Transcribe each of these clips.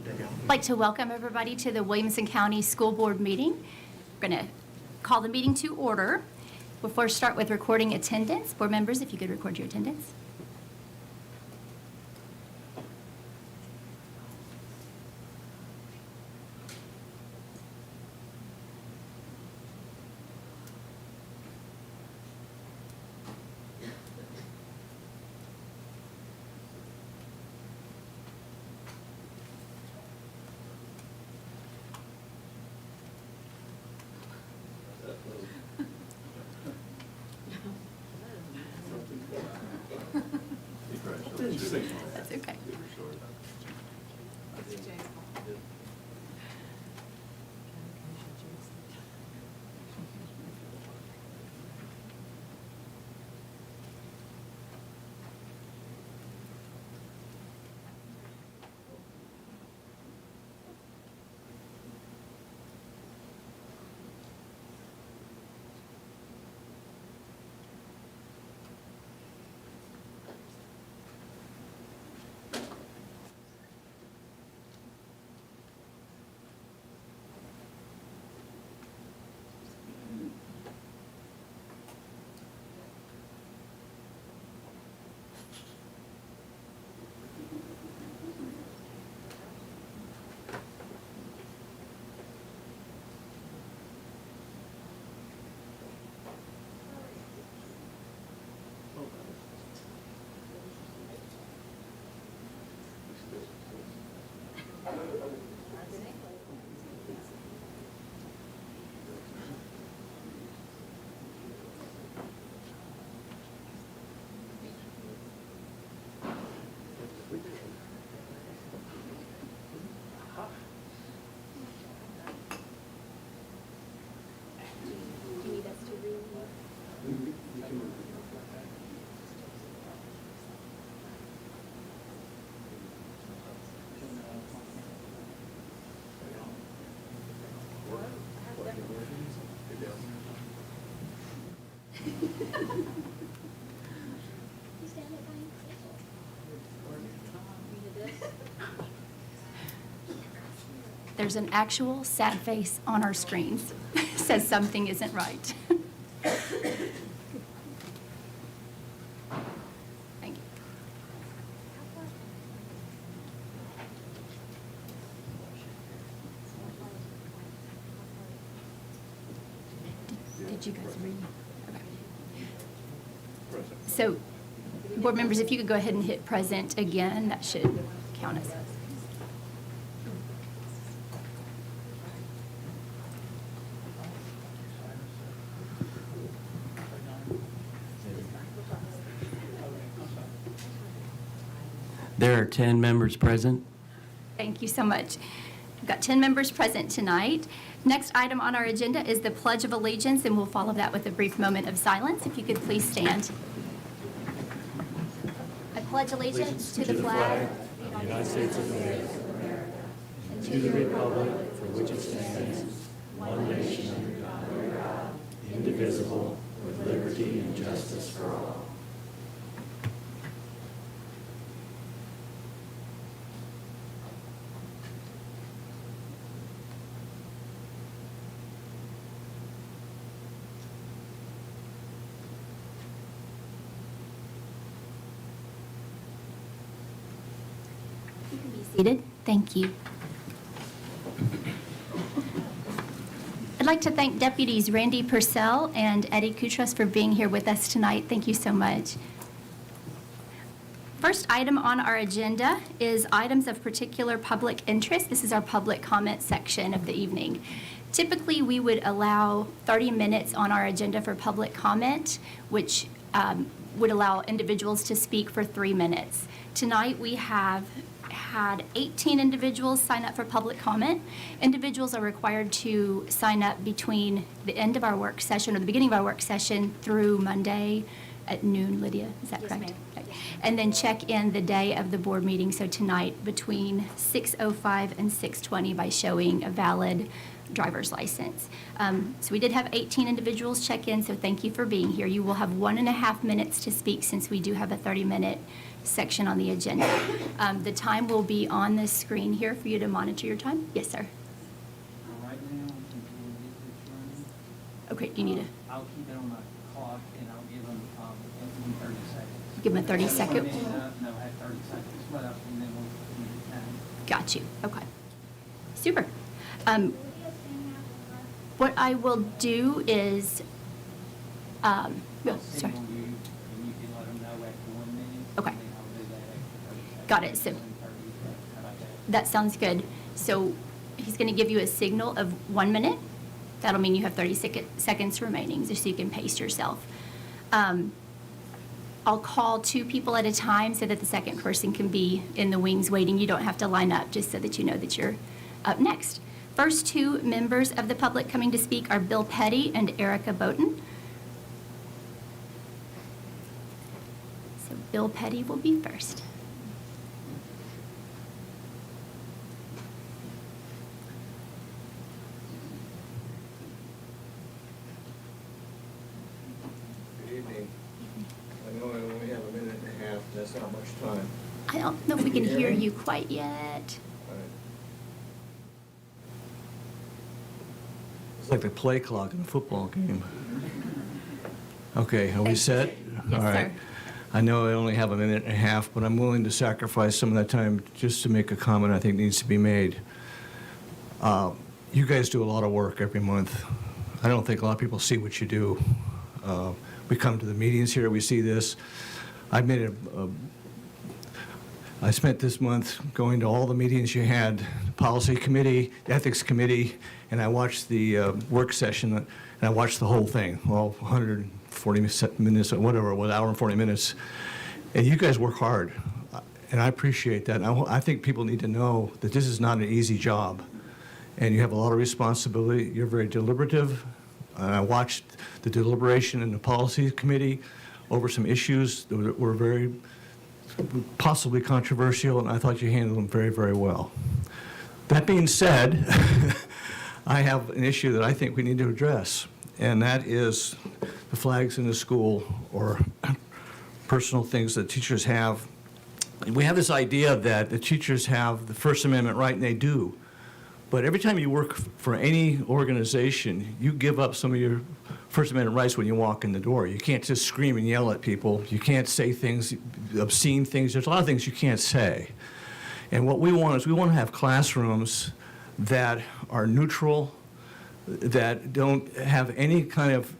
I'd like to welcome everybody to the Williamson County School Board meeting. We're going to call the meeting to order. We'll first start with recording attendance. Board members, if you could record your attendance. That's okay. There's an actual sad face on our screens. Says something isn't right. Thank you. Did you guys read? Okay. So, board members, if you could go ahead and hit present again, that should count as. There are 10 members present. Thank you so much. We've got 10 members present tonight. Next item on our agenda is the Pledge of Allegiance, and we'll follow that with a brief moment of silence. If you could please stand. I pledge allegiance to the flag of the United States of America and to the republic for which it stands, one nation under God, indivisible, with liberty and justice for all. You can be seated. Thank you. I'd like to thank Deputies Randy Purcell and Eddie Kutras for being here with us tonight. Thank you so much. First item on our agenda is items of particular public interest. This is our public comment section of the evening. Typically, we would allow 30 minutes on our agenda for public comment, which would allow individuals to speak for 3 minutes. Tonight, we have had 18 individuals sign up for public comment. Individuals are required to sign up between the end of our work session or the beginning of our work session through Monday at noon. Lydia, is that correct? Yes, ma'am. And then check in the day of the board meeting, so tonight between 6:05 and 6:20 by showing a valid driver's license. So we did have 18 individuals check in, so thank you for being here. You will have 1.5 minutes to speak since we do have a 30-minute section on the agenda. The time will be on the screen here for you to monitor your time. Yes, sir. Right now, until we get this running, Okay, do you need I'll keep it on my clock and I'll give them, 30 seconds. Give them a 30-second? No, have 30 seconds left and then we'll keep it time. Got you. Okay. Super. What I will do is, I'll sorry. signal you and you can let them know after 1 minute. Okay. And then I'll do that after 30 seconds. Got it. So- And 30, how about that? That sounds good. So he's going to give you a signal of 1 minute. That'll mean you have 30 seconds remaining, just so you can pace yourself. I'll call 2 people at a time so that the second person can be in the wings waiting. You don't have to line up, just so that you know that you're up next. First 2 members of the public coming to speak are Bill Petty and Erica Bowden. So Bill Petty will be first. Good evening. I know I only have a minute and a half, that's not much time. I don't know if we can Can you hear hear me? you quite yet. All right. It's like the play clock in a football game. Okay, are we set? Yes, All right. sir. I know I only have a minute and a half, but I'm willing to sacrifice some of that time just to make a comment I think needs to be made. You guys do a lot of work every month. I don't think a lot of people see what you do. We come to the meetings here, we see this. I spent this month going to all the meetings you had, the policy committee, ethics committee, and I watched the work session, and I watched the whole thing, all 140 minutes, or whatever, it was, an hour and 40 minutes. And you guys work hard, and I appreciate that. And I think people need to know that this is not an easy job, and you have a lot of responsibility. You're very deliberative. I watched the deliberation in the policy committee over some issues that were very possibly controversial, and I thought you handled them very, very well. That being said, I have an issue that I think we need to address, and that is the flags in the school or personal things that teachers have. We have this idea that the teachers have the First Amendment right, and they do. But every time you work for any organization, you give up some of your First Amendment rights when you walk in the door. You can't just scream and yell at people. You can't say things, obscene things. There's a lot of things you can't say. And what we want is we want to have classrooms that are neutral, that don't have any kind of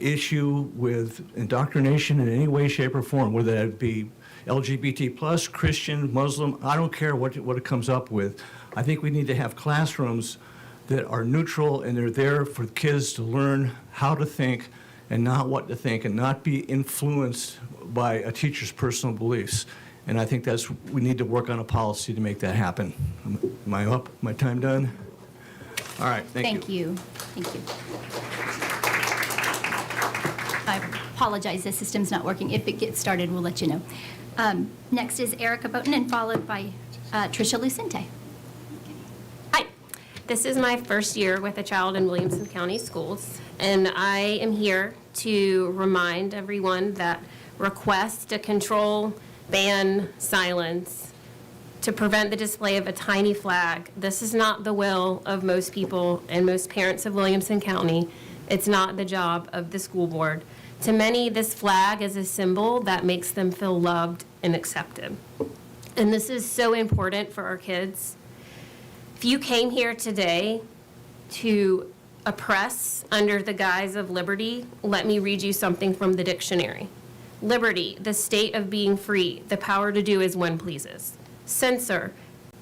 issue with indoctrination in any way, shape, or form, whether that be LGBT plus, Christian, Muslim, I don't care what it comes up with. I think we need to have classrooms that are neutral, and they're there for kids to learn how to think and not what to think, and not be influenced by a teacher's personal beliefs. And I think we need to work on a policy to make that happen. Am I up? My time done? All right, thank you. Thank you. I apologize, the system's not working. If it gets started, we'll let you know. Next is Erica Bowden, and followed by Tricia Lucente. Hi, this is my first year with a child in Williamson County Schools, and I am here to remind everyone that requests to control, ban, silence, to prevent the display of a tiny flag, this is not the will of most people and most parents of Williamson County. It's not the job of the school board. To many, this flag is a symbol that makes them feel loved and accepted. And this is so important for our kids. If you came here today to oppress under the guise of liberty, let me read you something from the dictionary. Liberty, the state of being free, the power to do as one pleases. Censor,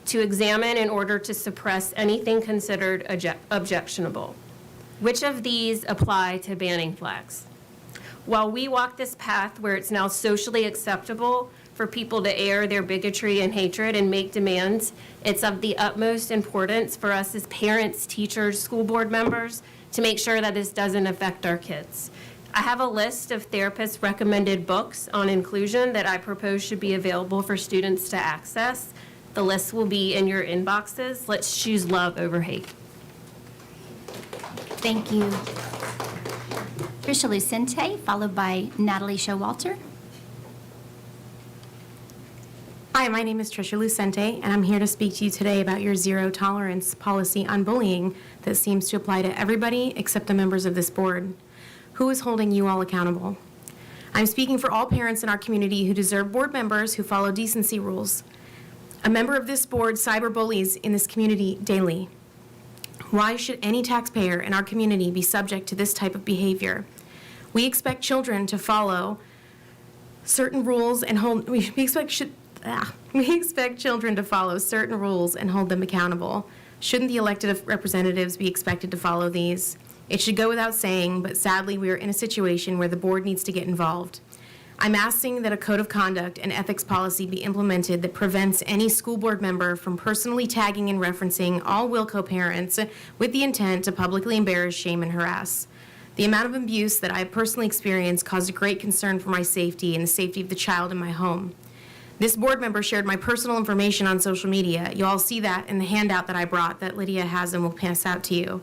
to examine in order to suppress anything considered objectionable. Which of these apply to banning flags? While we walk this path where it's now socially acceptable for people to air their bigotry and hatred and make demands, it's of the utmost importance for us as parents, teachers, school board members to make sure that this doesn't affect our kids. I have a list of therapists' recommended books on inclusion that I propose should be available for students to access. The list will be in your inboxes. Let's choose love over hate. Thank you. Tricia Lucente, followed by Natalie Showalter. Hi, my name is Tricia Lucente, and I'm here to speak to you today about your zero tolerance policy on bullying that seems to apply to everybody except the members of this board. Who is holding you all accountable? I'm speaking for all parents in our community who deserve board members who follow decency rules. A member of this board cyberbullies in this community daily. Why should any taxpayer in our community be subject to this type of behavior? We expect children to follow certain rules and we expect children to follow certain rules and hold them accountable. Shouldn't the elected representatives be expected to follow these? It should go without saying, but sadly we are in a situation where the board needs to get involved. I'm asking that a code of conduct and ethics policy be implemented that prevents any school board member from personally tagging and referencing all Wilco parents with the intent to publicly embarrass, shame, and harass. The amount of abuse that I have personally experienced caused a great concern for my safety and the safety of the child in my home. This board member shared my personal information on social media. You all see that in the handout that I brought that Lydia has and will pass out to you.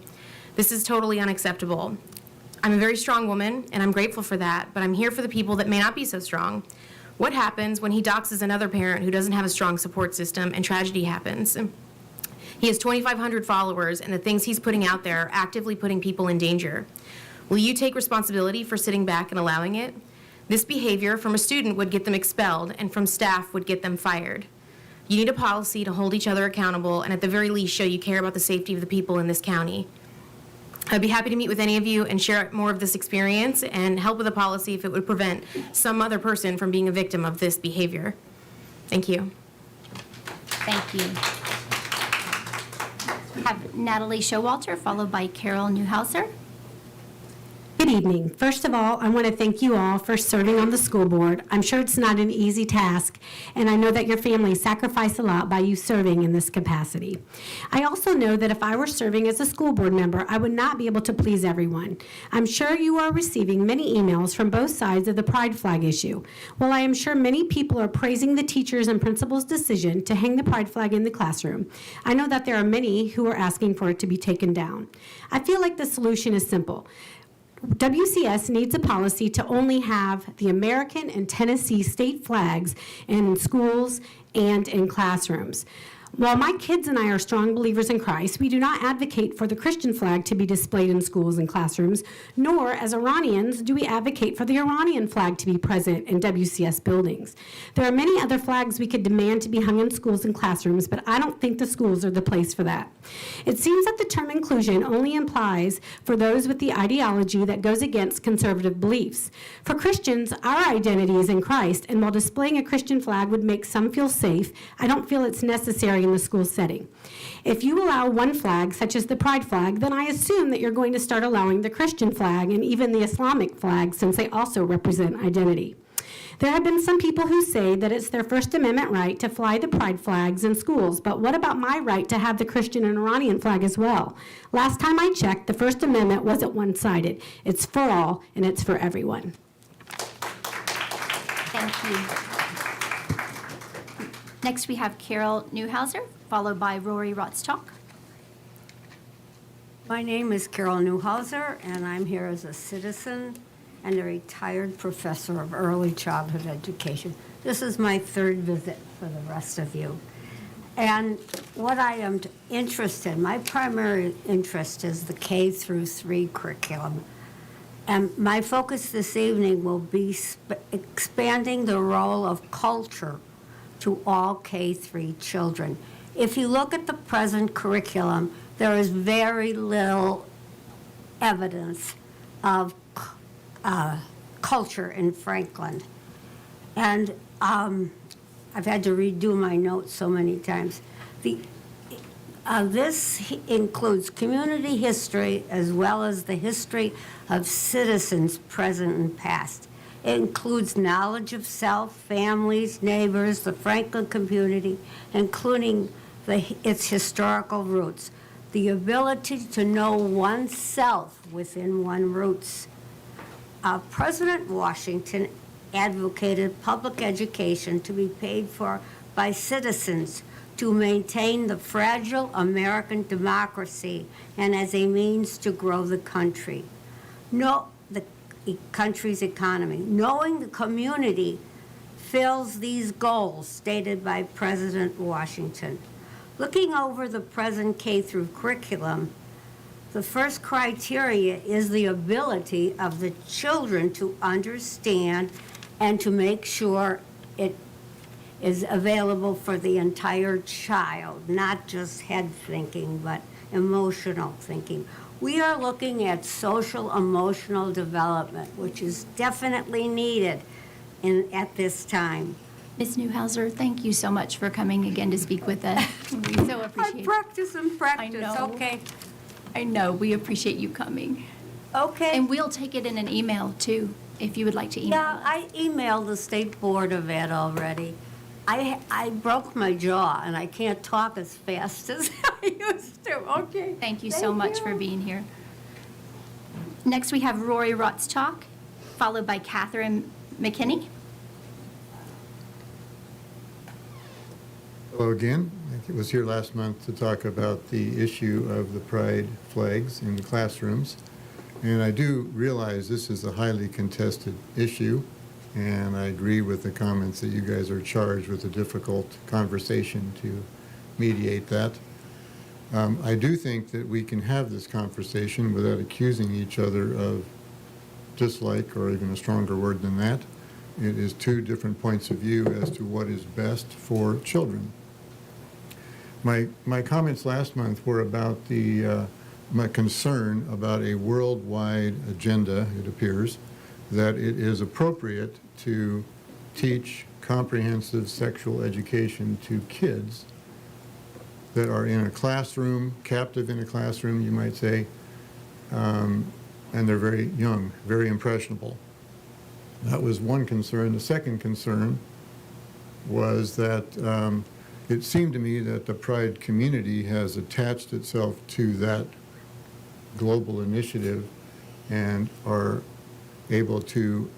This is totally unacceptable. I'm a very strong woman, and I'm grateful for that, but I'm here for the people that may not be so strong. What happens when he doxes another parent who doesn't have a strong support system and tragedy happens? He has 2,500 followers, and the things he's putting out there are actively putting people in danger. Will you take responsibility for sitting back and allowing it? This behavior from a student would get them expelled, and from staff would get them fired. You need a policy to hold each other accountable and at the very least show you care about the safety of the people in this county. I'd be happy to meet with any of you and share more of this experience and help with a policy if it would prevent some other person from being a victim of this behavior. Thank you. Thank you. We have Natalie Showalter, followed by Carol Newhouser. Good evening. First of all, I want to thank you all for serving on the school board. I'm sure it's not an easy task, and I know that your family sacrificed a lot by you serving in this capacity. I also know that if I were serving as a school board member, I would not be able to please everyone. I'm sure you are receiving many emails from both sides of the pride flag issue. While I am sure many people are praising the teachers and principals' decision to hang the pride flag in the classroom, I know that there are many who are asking for it to be taken down. I feel like the solution is simple. WCS needs a policy to only have the American and Tennessee state flags in schools and in classrooms. While my kids and I are strong believers in Christ, we do not advocate for the Christian flag to be displayed in schools and classrooms, nor, as Iranians, do we advocate for the Iranian flag to be present in WCS buildings. There are many other flags we could demand to be hung in schools and classrooms, but I don't think the schools are the place for that. It seems that the term inclusion only implies for those with the ideology that goes against conservative beliefs. For Christians, our identity is in Christ, and while displaying a Christian flag would make some feel safe, I don't feel it's necessary in the school setting. If you allow one flag, such as the pride flag, then I assume that you're going to start allowing the Christian flag and even the Islamic flag, since they also represent identity. There have been some people who say that it's their First Amendment right to fly the pride flags in schools, but what about my right to have the Christian and Iranian flag as well? Last time I checked, the First Amendment wasn't one-sided. It's for all, and it's for everyone. Thank you. Next, we have Carol Newhouser, followed by Rory Rotztalk. My name is Carol Newhouser, and I'm here as a citizen and a retired professor of early childhood education. This is my third visit for the rest of you. And what I am interested in, my primary interest is the K through 3 curriculum. And my focus this evening will be expanding the role of culture to all K-3 children. If you look at the present curriculum, there is very little evidence of culture in Franklin. And I've had to redo my notes so many times. This includes community history as well as the history of citizens present and past. It includes knowledge of self, families, neighbors, the Franklin community, including its historical roots, the ability to know oneself within one's roots. President Washington advocated public education to be paid for by citizens to maintain the fragile American democracy and as a means to grow the country. The country's economy. Knowing the community fulfills these goals stated by President Washington. Looking over the present K through curriculum, the first criteria is the ability of the children to understand and to make sure it is available for the entire child, not just head thinking, but emotional thinking. We are looking at social emotional development, which is definitely needed at this time. Ms. Newhouser, thank you so much for coming again to speak with us. We so appreciate I it. practice and practice, know. okay? I know, we appreciate you coming. Okay. And we'll take it in an email too, if you would like to email Yeah, us. I emailed the State Board of Ed already. I broke my jaw, and I can't talk as fast as I used to. Okay. Thank you so much for being here. Next, we have Rory Rotzchalk, followed by Catherine McKinney. Hello again. I was here last month to talk about the issue of the pride flags in the classrooms. And I do realize this is a highly contested issue, and I agree with the comments that you guys are charged with a difficult conversation to mediate that. I do think that we can have this conversation without accusing each other of dislike, or even a stronger word than that. It is two different points of view as to what is best for children. My comments last month were about my concern about a worldwide agenda, it appears, that it is appropriate to teach comprehensive sexual education to kids that are in a classroom, captive in a classroom, you might say, and they're very young, very impressionable. That was one concern. The second concern was that it seemed to me that the Pride community has attached itself to that global initiative and are able to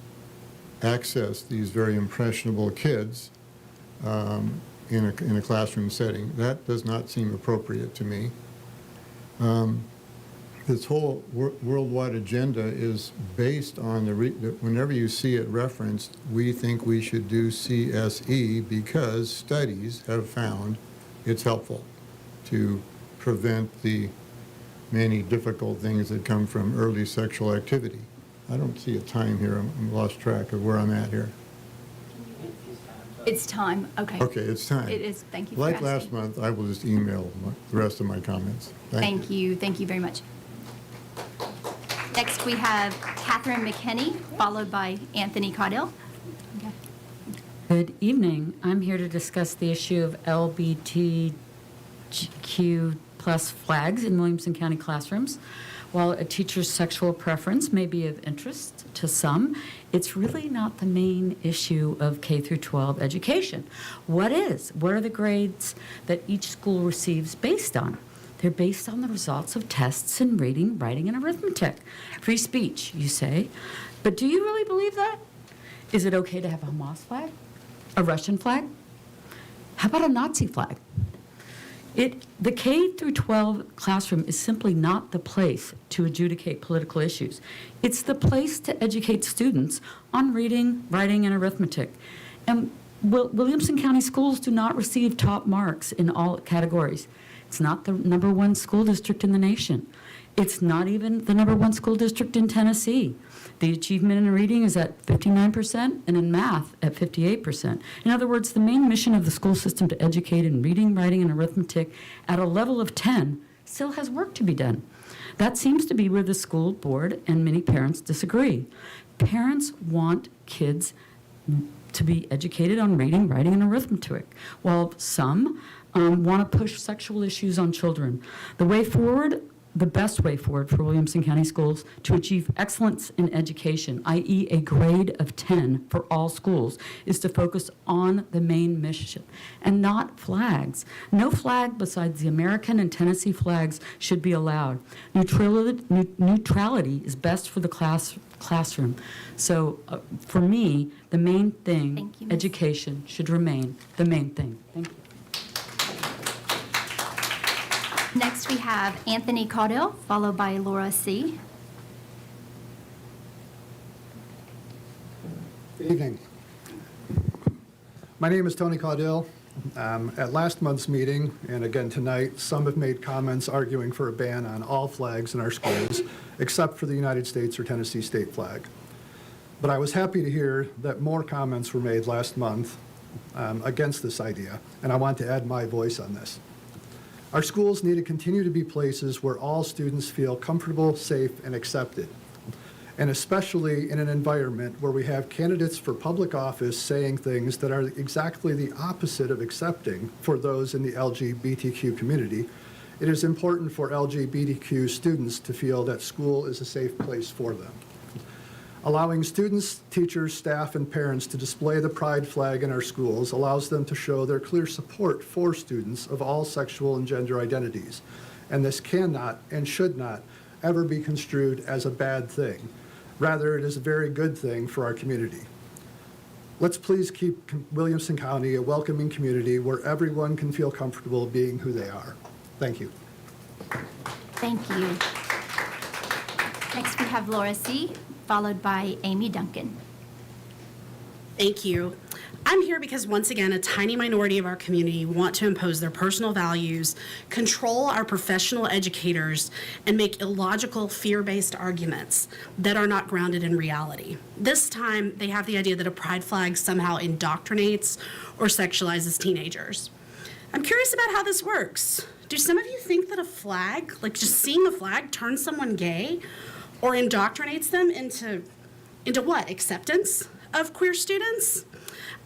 access these very impressionable kids in a classroom setting. That does not seem appropriate to me. This whole worldwide agenda is based on whenever you see it referenced, we think we should do CSE because studies have found it's helpful to prevent the many difficult things that come from early sexual activity. I don't see a time here. I'm lost track of where I'm at here. It's time, okay. Okay, it's time. It is, thank you for Like asking. last month, I will just email the rest of my comments. Thank you very much. Next, we have Catherine McKinney, followed by Anthony Caudell. Okay. Good evening. I'm here to discuss the issue of LGBTQ plus flags in Williamson County classrooms. While a teacher's sexual preference may be of interest to some, it's really not the main issue of K through 12 education. What is? What are the grades that each school receives based on? They're based on the results of tests in reading, writing, and arithmetic. Free speech, you say. But do you really believe that? Is it okay to have a Hamas flag? A Russian flag? How about a Nazi flag? The K through 12 classroom is simply not the place to adjudicate political issues. It's the place to educate students on reading, writing, and arithmetic. And Williamson County schools do not receive top marks in all categories. It's not the #1 school district in the nation. It's not even the #1 school district in Tennessee. The achievement in reading is at 59% and in math at 58%. In other words, the main mission of the school system to educate in reading, writing, and arithmetic at a level of 10 still has work to be done. That seems to be where the school board and many parents disagree. Parents want kids to be educated on reading, writing, and arithmetic, while some want to push sexual issues on children. The best way forward for Williamson County schools to achieve excellence in education, i.e. a grade of 10 for all schools, is to focus on the main mission and not flags. No flag besides the American and Tennessee flags should be allowed. Neutrality is best for the classroom. So for me, the main thing, Thank you, Ms. education, should remain the main thing. Thank you. Next, we have Anthony Caudell, followed by Laura C. Good evening. My name is Tony Caudill. At last month's meeting, and again tonight, some have made comments arguing for a ban on all flags in our schools, except for the United States or Tennessee state flag. But I was happy to hear that more comments were made last month against this idea, and I want to add my voice on this. Our schools need to continue to be places where all students feel comfortable, safe, and accepted, and especially in an environment where we have candidates for public office saying things that are exactly the opposite of accepting for those in the LGBTQ community. It is important for LGBTQ students to feel that school is a safe place for them. Allowing students, teachers, staff, and parents to display the pride flag in our schools allows them to show their clear support for students of all sexual and gender identities. And this cannot and should not ever be construed as a bad thing. Rather, it is a very good thing for our community. Let's please keep Williamson County a welcoming community where everyone can feel comfortable being who they are. Thank you. Thank you. Next, we have Laura C., followed by Amy Duncan. Thank you. I'm here because once again, a tiny minority of our community want to impose their personal values, control our professional educators, and make illogical, fear-based arguments that are not grounded in reality. This time, they have the idea that a pride flag somehow indoctrinates or sexualizes teenagers. I'm curious about how this works. Do some of you think that a flag, like just seeing a flag, turns someone gay or indoctrinates them into what? Acceptance of queer students?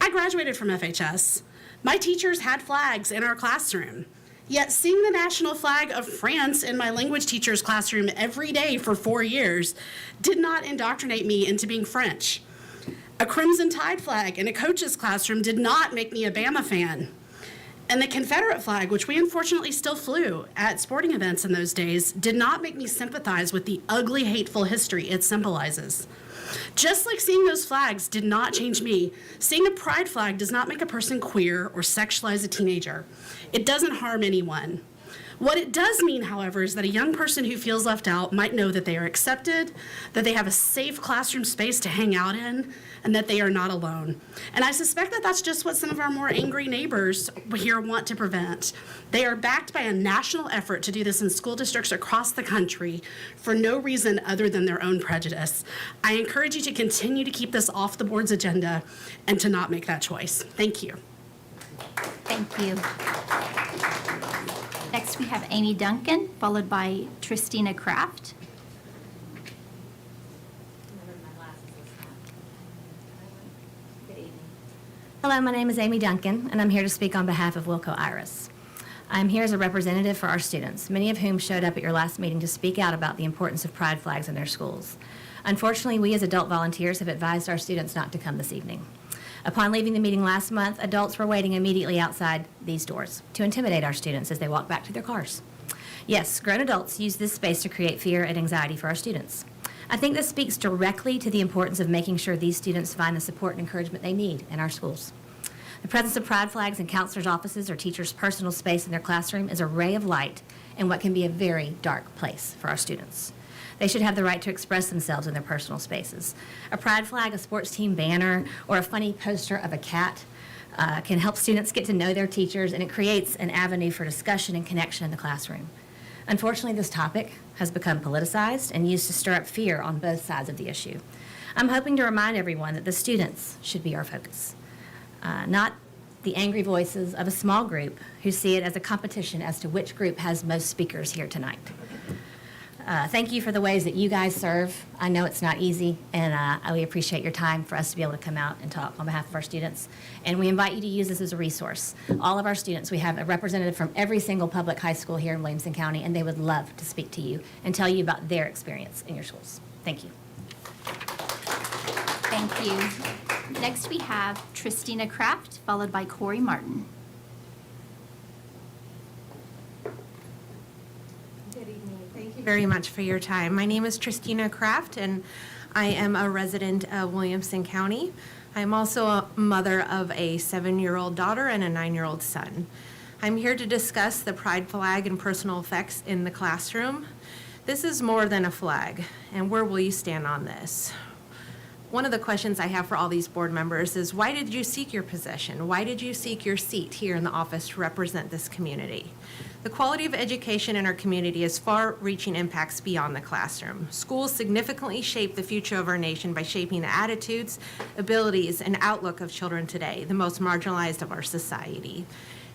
I graduated from FHS. My teachers had flags in our classroom. Yet seeing the national flag of France in my language teacher's classroom every day for 4 years did not indoctrinate me into being French. A Crimson Tide flag in a coach's classroom did not make me a Bama fan. And the Confederate flag, which we unfortunately still flew at sporting events in those days, did not make me sympathize with the ugly, hateful history it symbolizes. Just like seeing those flags did not change me, seeing a pride flag does not make a person queer or sexualize a teenager. It doesn't harm anyone. What it does mean, however, is that a young person who feels left out might know that they are accepted, that they have a safe classroom space to hang out in, and that they are not alone. And I suspect that that's just what some of our more angry neighbors here want to prevent. They are backed by a national effort to do this in school districts across the country for no reason other than their own prejudice. I encourage you to continue to keep this off the board's agenda and to not make that choice. Thank you. Thank you. Next, we have Amy Duncan, followed by Tristina Kraft. Hello, my name is Amy Duncan, and I'm here to speak on behalf of Wilco Iris. I'm here as a representative for our students, many of whom showed up at your last meeting to speak out about the importance of pride flags in their schools. Unfortunately, we as adult volunteers have advised our students not to come this evening. Upon leaving the meeting last month, adults were waiting immediately outside these doors to intimidate our students as they walked back to their cars. Yes, grown adults use this space to create fear and anxiety for our students. I think this speaks directly to the importance of making sure these students find the support and encouragement they need in our schools. The presence of pride flags in counselors' offices or teachers' personal space in their classroom is a ray of light in what can be a very dark place for our students. They should have the right to express themselves in their personal spaces. A pride flag, a sports team banner, or a funny poster of a cat can help students get to know their teachers, and it creates an avenue for discussion and connection in the classroom. Unfortunately, this topic has become politicized and used to stir up fear on both sides of the issue. I'm hoping to remind everyone that the students should be our focus, not the angry voices of a small group who see it as a competition as to which group has most speakers here tonight. Thank you for the ways that you guys serve. I know it's not easy, and we appreciate your time for us to be able to come out and talk on behalf of our students. And we invite you to use this as a resource. All of our students, we have a representative from every single public high school here in Williamson County, and they would love to speak to you and tell you about their experience in your schools. Thank you. Thank you. Next, we have Tristina Kraft, followed by Corey Martin. Thank you very much for your time. My name is Tristina Kraft, and I am a resident of Williamson County. I'm also a mother of a 7-year-old daughter and a 9-year-old son. I'm here to discuss the pride flag and personal effects in the classroom. This is more than a flag, and where will you stand on this? One of the questions I have for all these board members is, why did you seek your position? Why did you seek your seat here in the office to represent this community? The quality of education in our community has far-reaching impacts beyond the classroom. Schools significantly shape the future of our nation by shaping the attitudes, abilities, and outlook of children today, the most marginalized of our society.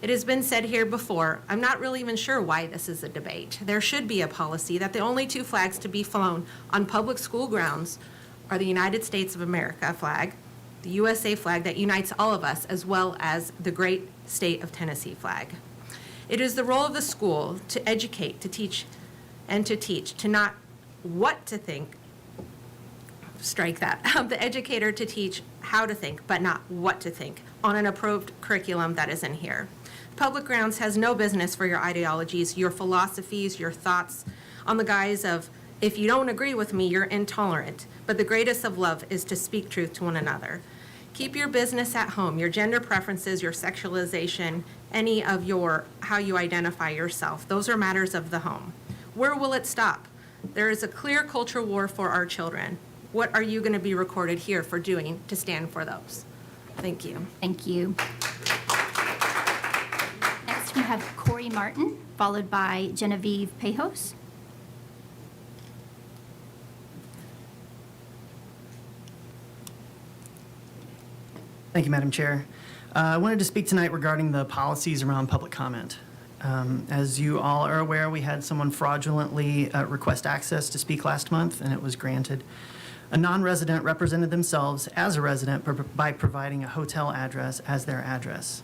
It has been said here before, I'm not really even sure why this is a debate. There should be a policy that the only two flags to be flown on public school grounds are the United States of America flag, the USA flag that unites all of us, as well as the great state of Tennessee flag. It is the role of the school to educate, to teach, to not what to think, strike that, the educator to teach how to think, but not what to think, on an approved curriculum that is in here. Public grounds has no business for your ideologies, your philosophies, your thoughts, on the guise of, if you don't agree with me, you're intolerant. But the greatest of love is to speak truth to one another. Keep your business at home, your gender preferences, your sexualization, any of your, how you identify yourself. Those are matters of the home. Where will it stop? There is a clear culture war for our children. What are you going to be recorded here for doing to stand for those? Thank you. Thank you. Next, we have Corey Martin, followed by Genevieve Pejos. Thank you, Madam Chair. I wanted to speak tonight regarding the policies around public comment. As you all are aware, we had someone fraudulently request access to speak last month, and it was granted. A non-resident represented themselves as a resident by providing a hotel address as their address.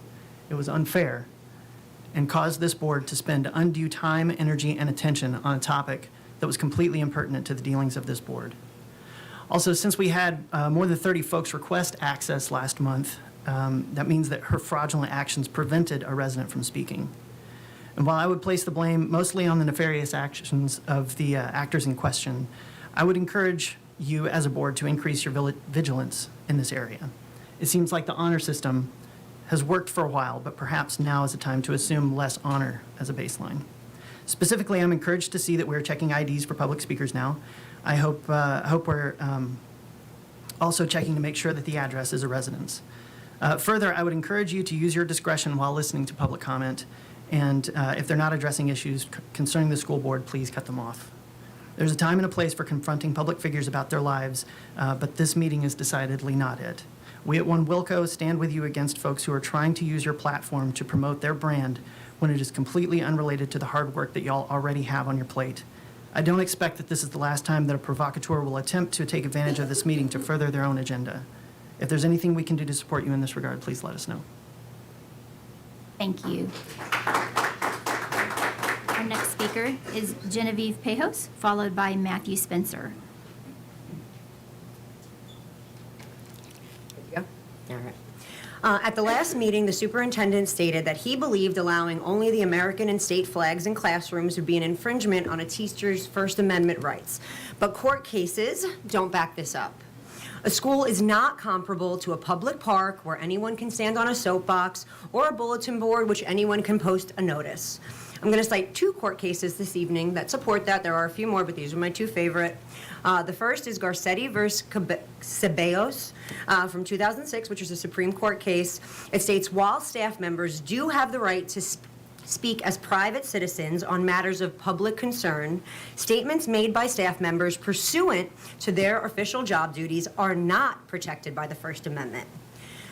It was unfair and caused this board to spend undue time, energy, and attention on a topic that was completely impertinent to the dealings of this board. Also, since we had more than 30 folks request access last month, that means that her fraudulent actions prevented a resident from speaking. And while I would place the blame mostly on the nefarious actions of the actors in question, I would encourage you as a board to increase your vigilance in this area. It seems like the honor system has worked for a while, but perhaps now is the time to assume less honor as a baseline. Specifically, I'm encouraged to see that we're checking IDs for public speakers now. I hope we're also checking to make sure that the address is a residence. Further, I would encourage you to use your discretion while listening to public comment, and if they're not addressing issues concerning the school board, please cut them off. There's a time and a place for confronting public figures about their lives, but this meeting is decidedly not it. We at One Wilco stand with you against folks who are trying to use your platform to promote their brand when it is completely unrelated to the hard work that y'all already have on your plate. I don't expect that this is the last time that a provocateur will attempt to take advantage of this meeting to further their own agenda. If there's anything we can do to support you in this regard, please let us know. Thank you. Our next speaker is Genevieve Pejos, followed by Matthew Spencer. All right. At the last meeting, the superintendent stated that he believed allowing only the American and state flags in classrooms would be an infringement on a teacher's First Amendment rights. But court cases don't back this up. A school is not comparable to a public park where anyone can stand on a soapbox or a bulletin board which anyone can post a notice. I'm going to cite two court cases this evening that support that. There are a few more, but these are my two favorite. The first is Garcetti versus Ceballos from 2006, which is a Supreme Court case. It states, while staff members do have the right to speak as private citizens on matters of public concern, statements made by staff members pursuant to their official job duties are not protected by the First Amendment.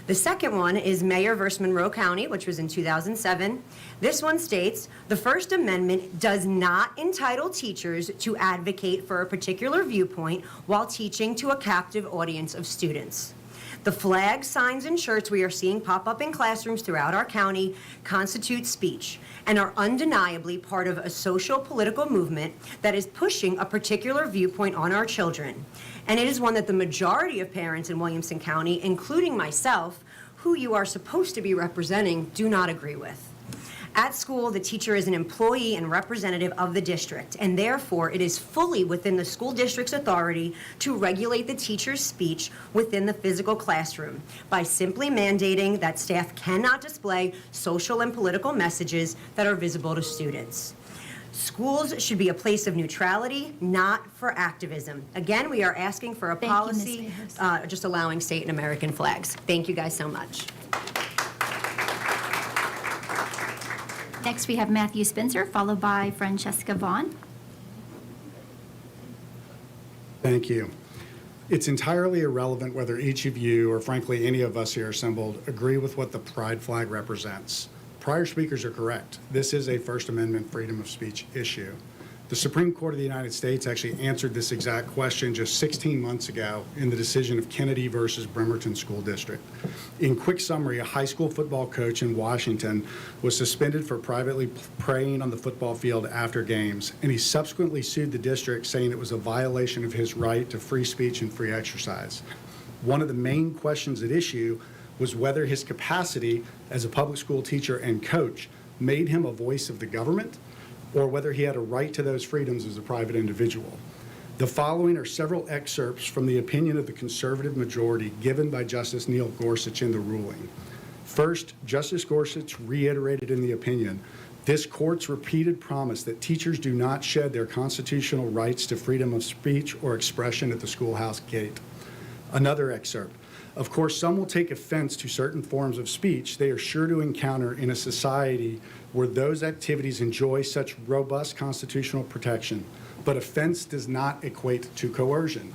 The second one is Mayer versus Monroe County, which was in 2007. This one states, the First Amendment does not entitle teachers to advocate for a particular viewpoint while teaching to a captive audience of students. The flags, signs, and shirts we are seeing pop up in classrooms throughout our county constitute speech and are undeniably part of a social political movement that is pushing a particular viewpoint on our children. And it is one that the majority of parents in Williamson County, including myself, who you are supposed to be representing, do not agree with. At school, the teacher is an employee and representative of the district, and therefore it is fully within the school district's authority to regulate the teacher's speech within the physical classroom by simply mandating that staff cannot display social and political messages that are visible to students. Schools should be a place of neutrality, not for activism. Again, we are asking for a Thank you, Ms. policy Ayers. just allowing state and American flags. Thank you guys so much. Next, we have Matthew Spencer, followed by Francesca Vaughn. Thank you. It's entirely irrelevant whether each of you, or frankly any of us here assembled, agree with what the pride flag represents. Prior speakers are correct. This is a First Amendment freedom of speech issue. The Supreme Court of the United States actually answered this exact question just 16 months ago in the decision of Kennedy versus Bremerton School District. In quick summary, a high school football coach in Washington was suspended for privately praying on the football field after games, and he subsequently sued the district, saying it was a violation of his right to free speech and free exercise. One of the main questions at issue was whether his capacity as a public school teacher and coach made him a voice of the government, or whether he had a right to those freedoms as a private individual. The following are several excerpts from the opinion of the conservative majority given by Justice Neil Gorsuch in the ruling. First, Justice Gorsuch reiterated in the opinion, this court's repeated promise that teachers do not shed their constitutional rights to freedom of speech or expression at the schoolhouse gate. Another excerpt. Of course, some will take offense to certain forms of speech they are sure to encounter in a society where those activities enjoy such robust constitutional protection, but offense does not equate to coercion.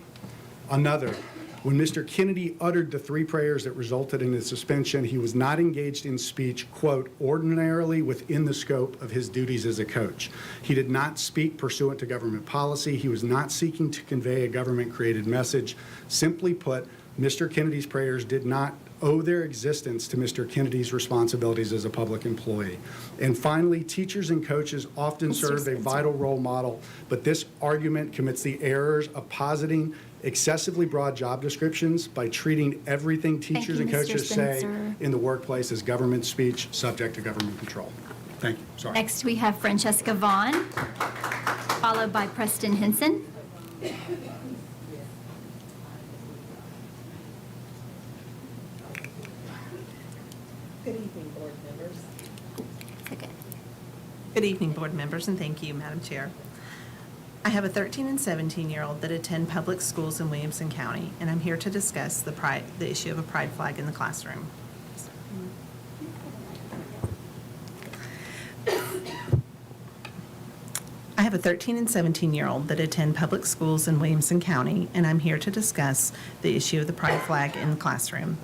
Another, when Mr. Kennedy uttered the 3 prayers that resulted in his suspension, he was not engaged in speech, quote, ordinarily within the scope of his duties as a coach. He did not speak pursuant to government policy. He was not seeking to convey a government-created message. Simply put, Mr. Kennedy's prayers did not owe their existence to Mr. Kennedy's responsibilities as a public employee. And finally, teachers and coaches often serve a vital role model, but this argument commits the errors of positing excessively broad job descriptions by treating everything teachers and coaches say in the workplace as government speech subject to government control. Thank you. Sorry. Next, we have Francesca Vaughn, followed by Preston Henson. Good evening, board members. Okay. Good evening, board members, and thank you, Madam Chair. I have a 13 and 17-year-old that attend public schools in Williamson County, and I'm here to discuss the issue of a pride flag in the classroom. I have a 13 and 17-year-old that attend public schools in Williamson County, and I'm here to discuss the issue of the pride flag in the classroom.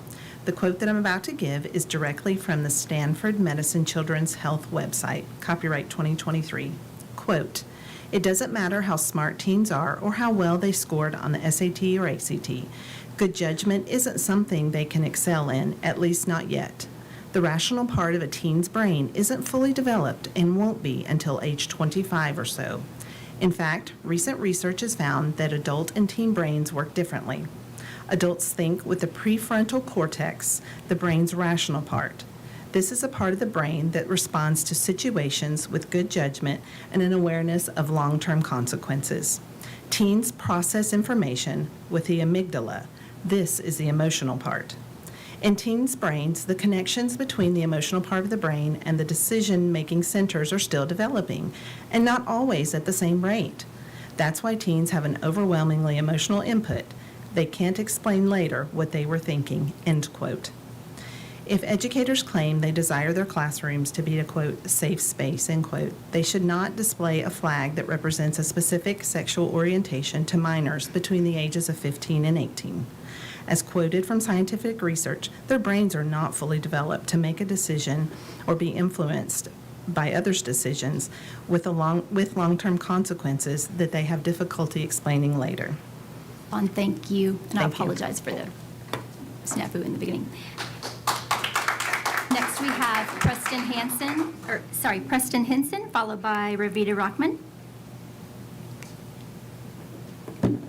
The quote that I'm about to give is directly from the Stanford Medicine Children's Health website, copyright 2023. Quote, "It doesn't matter how smart teens are or how well they scored on the SAT or ACT. Good judgment isn't something they can excel in, at least not yet. The rational part of a teen's brain isn't fully developed and won't be until age 25 or so. In fact, recent research has found that adult and teen brains work differently. Adults think with the prefrontal cortex, the brain's rational part. This is a part of the brain that responds to situations with good judgment and an awareness of long-term consequences. Teens process information with the amygdala. This is the emotional part. In teens' brains, the connections between the emotional part of the brain and the decision-making centers are still developing, and not always at the same rate. That's why teens have an overwhelmingly emotional input. They can't explain later what they were thinking," end quote. If educators claim they desire their classrooms to be a, quote, safe space, end quote, they should not display a flag that represents a specific sexual orientation to minors between the ages of 15 and 18. As quoted from scientific research, their brains are not fully developed to make a decision or be influenced by others' decisions with long-term consequences that they have difficulty explaining later. Thank you, and I Thank you. apologize for the snafu in the beginning. Next, we have Preston Henson, followed by Ravita Rockman.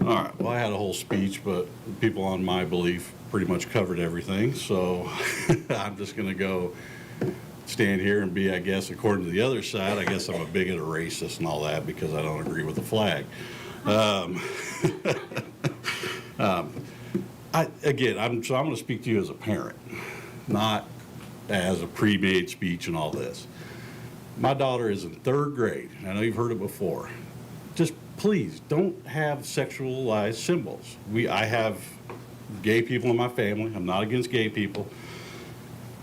All right, well, I had a whole speech, but the people on my belief pretty much covered everything, so I'm just going to go stand here and be, I guess, according to the other side, I guess I'm a bigot, a racist, and all that because I don't agree with the flag. I'm going to speak to you as a parent, not as a pre-made speech and all this. My daughter is in 3rd grade. I know you've heard it before. Just please don't have sexualized symbols. I have gay people in my family. I'm not against gay people.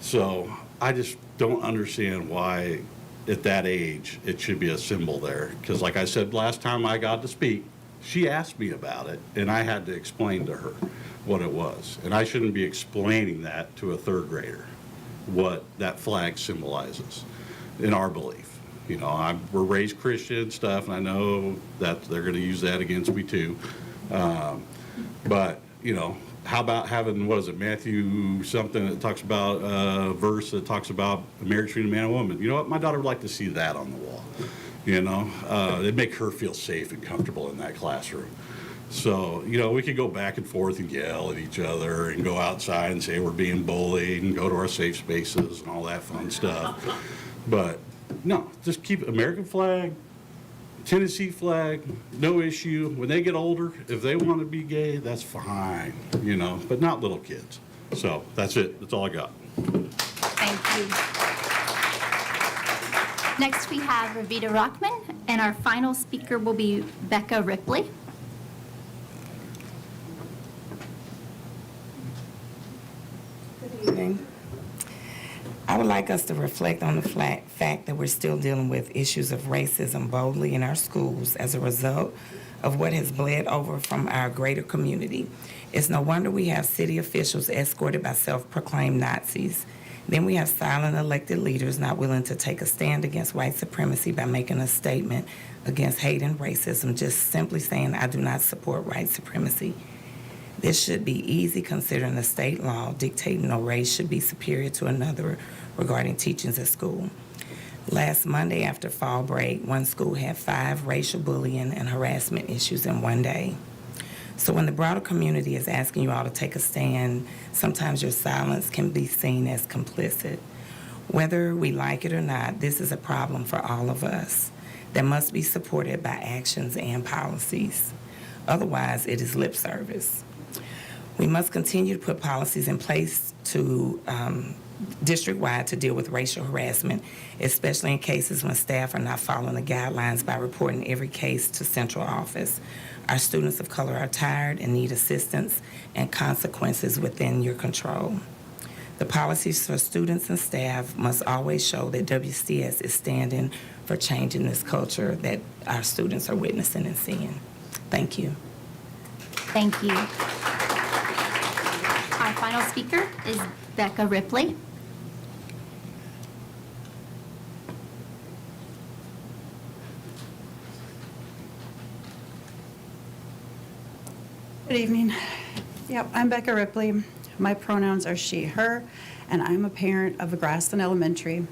So I just don't understand why at that age it should be a symbol there. Because like I said last time I got to speak, she asked me about it and I had to explain to her what it was. And I shouldn't be explaining that to a 3rd grader, what that flag symbolizes in our belief. You know, we're raised Christian and stuff, and I know that they're going to use that against me too. But, you know, how about having, what is it, Matthew something that talks about, a verse that talks about marriage between a man and a woman. You know what? My daughter would like to see that on the wall. You know, it'd make her feel safe and comfortable in that classroom. So, you know, we could go back and forth and yell at each other and go outside and say we're being bullied and go to our safe spaces and all that fun stuff. But no, just keep American flag, Tennessee flag, no issue. When they get older, if they want to be gay, that's fine, you know, but not little kids. So that's it. That's all I got. Thank you. Next, we have Ravita Rockman, and our final speaker will be Becca Ripley. Good evening. I would like us to reflect on the fact that we're still dealing with issues of racism boldly in our schools as a result of what has bled over from our greater community. It's no wonder we have city officials escorted by self-proclaimed Nazis. Then we have silent elected leaders not willing to take a stand against white supremacy by making a statement against hate and racism, just simply saying, I do not support white supremacy. This should be easy considering the state law dictating no race should be superior to another regarding teachings at school. Last Monday after fall break, one school had 5 racial bullying and harassment issues in one day. So when the broader community is asking you all to take a stand, sometimes your silence can be seen as complicit. Whether we like it or not, this is a problem for all of us that must be supported by actions and policies. Otherwise, it is lip service. We must continue to put policies in place to district-wide to deal with racial harassment, especially in cases when staff are not following the guidelines by reporting every case to central office. Our students of color are tired and need assistance and consequences within your control. The policies for students and staff must always show that WCS is standing for changing this culture that our students are witnessing and seeing. Thank you. Thank you. Our final speaker is Becca Ripley. Good evening. Yep, I'm Becca Ripley. My pronouns are she, her, and I'm a parent of a Grassland Elementary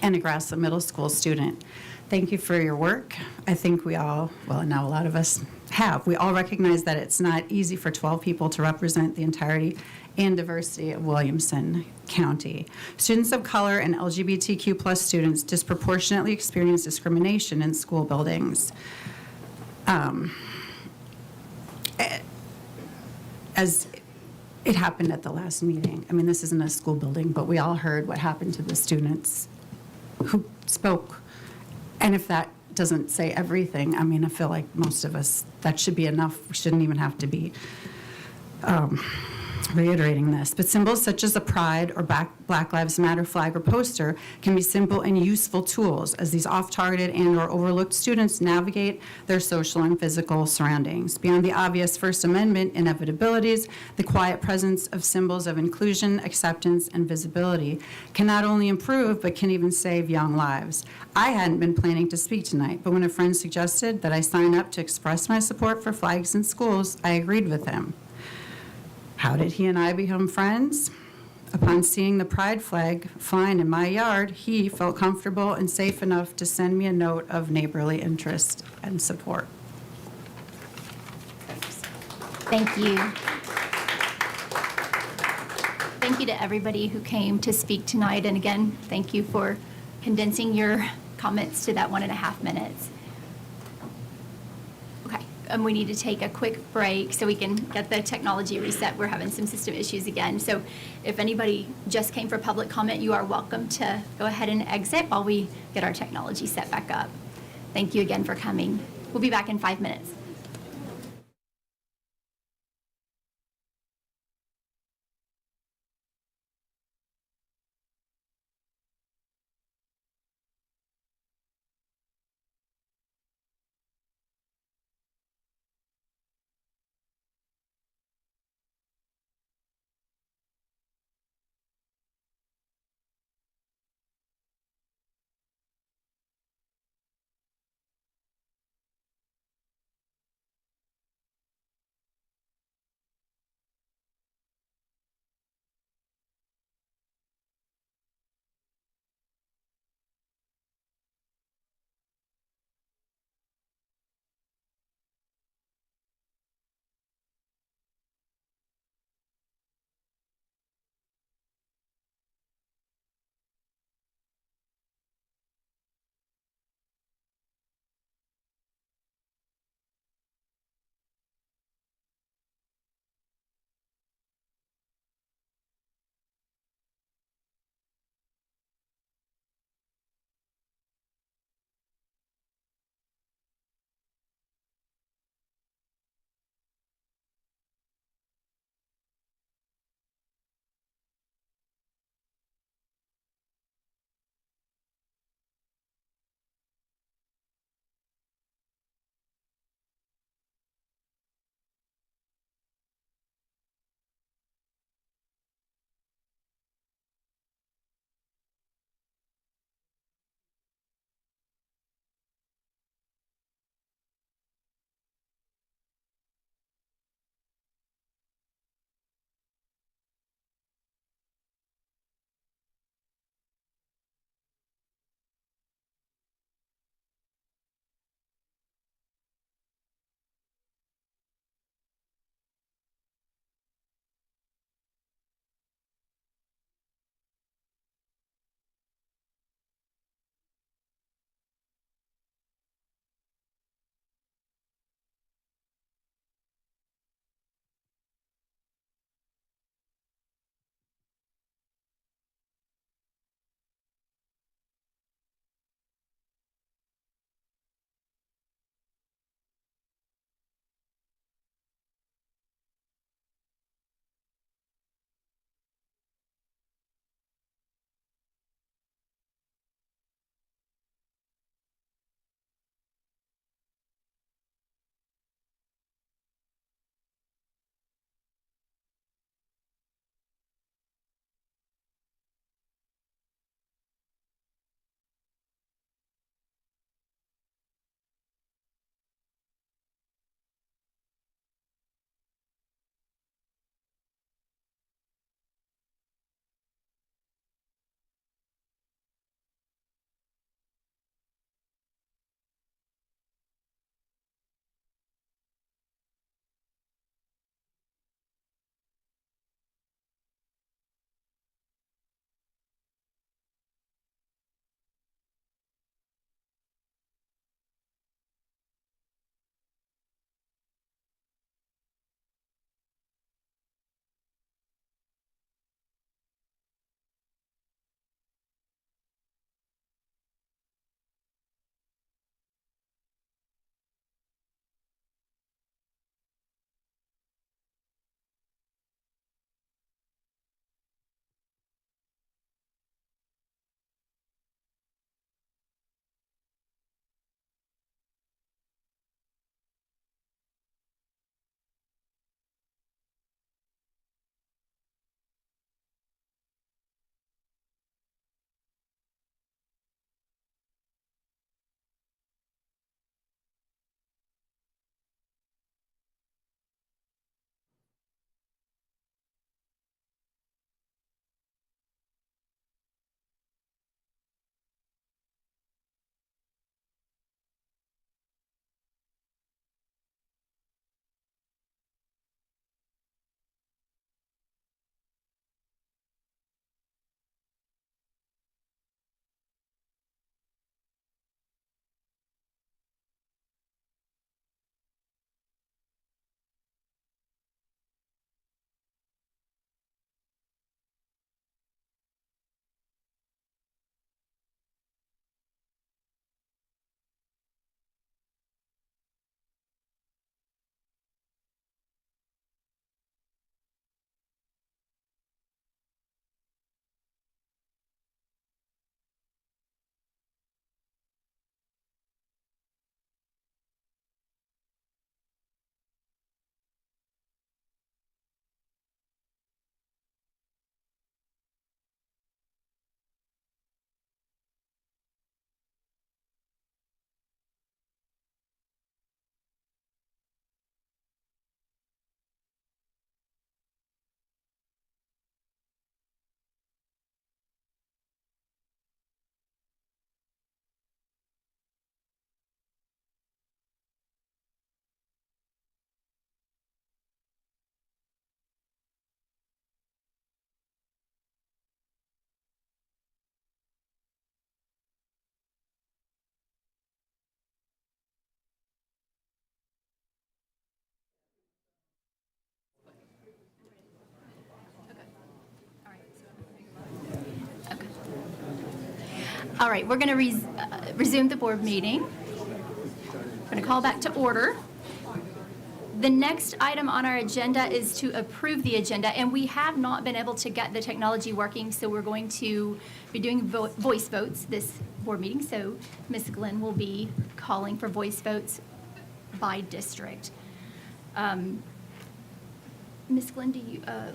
and a Grassland Middle School student. Thank you for your work. I think we all, well, now a lot of us have, we all recognize that it's not easy for 12 people to represent the entirety and diversity of Williamson County. Students of color and LGBTQ plus students disproportionately experience discrimination in school buildings. As it happened at the last meeting. I mean, this isn't a school building, but we all heard what happened to the students who spoke. And if that doesn't say everything, I mean, I feel like most of us, that should be enough. We shouldn't even have to be reiterating this. But symbols such as a pride or Black Lives Matter flag or poster can be simple and useful tools as these off-targeted and or overlooked students navigate their social and physical surroundings. Beyond the obvious First Amendment inevitabilities, the quiet presence of symbols of inclusion, acceptance, and visibility can not only improve, but can even save young lives. I hadn't been planning to speak tonight, but when a friend suggested that I sign up to express my support for flags in schools, I agreed with him. How did he and I become friends? Upon seeing the pride flag flying in my yard, he felt comfortable and safe enough to send me a note of neighborly interest and support. Thank you. Thank you to everybody who came to speak tonight. And again, thank you for condensing your comments to that 1.5 minutes. Okay, we need to take a quick break so we can get the technology reset. We're having some system issues again. So if anybody just came for public comment, you are welcome to go ahead and exit while we get our technology set back up. Thank you again for coming. We'll be back in 5 minutes. All right, we're going to resume the board meeting. We're going to call back to order. The next item on our agenda is to approve the agenda, and we have not been able to get the technology working, so we're going to be doing voice votes this board meeting. So Ms. Glenn will be calling for voice votes by district. Ms. Glenn,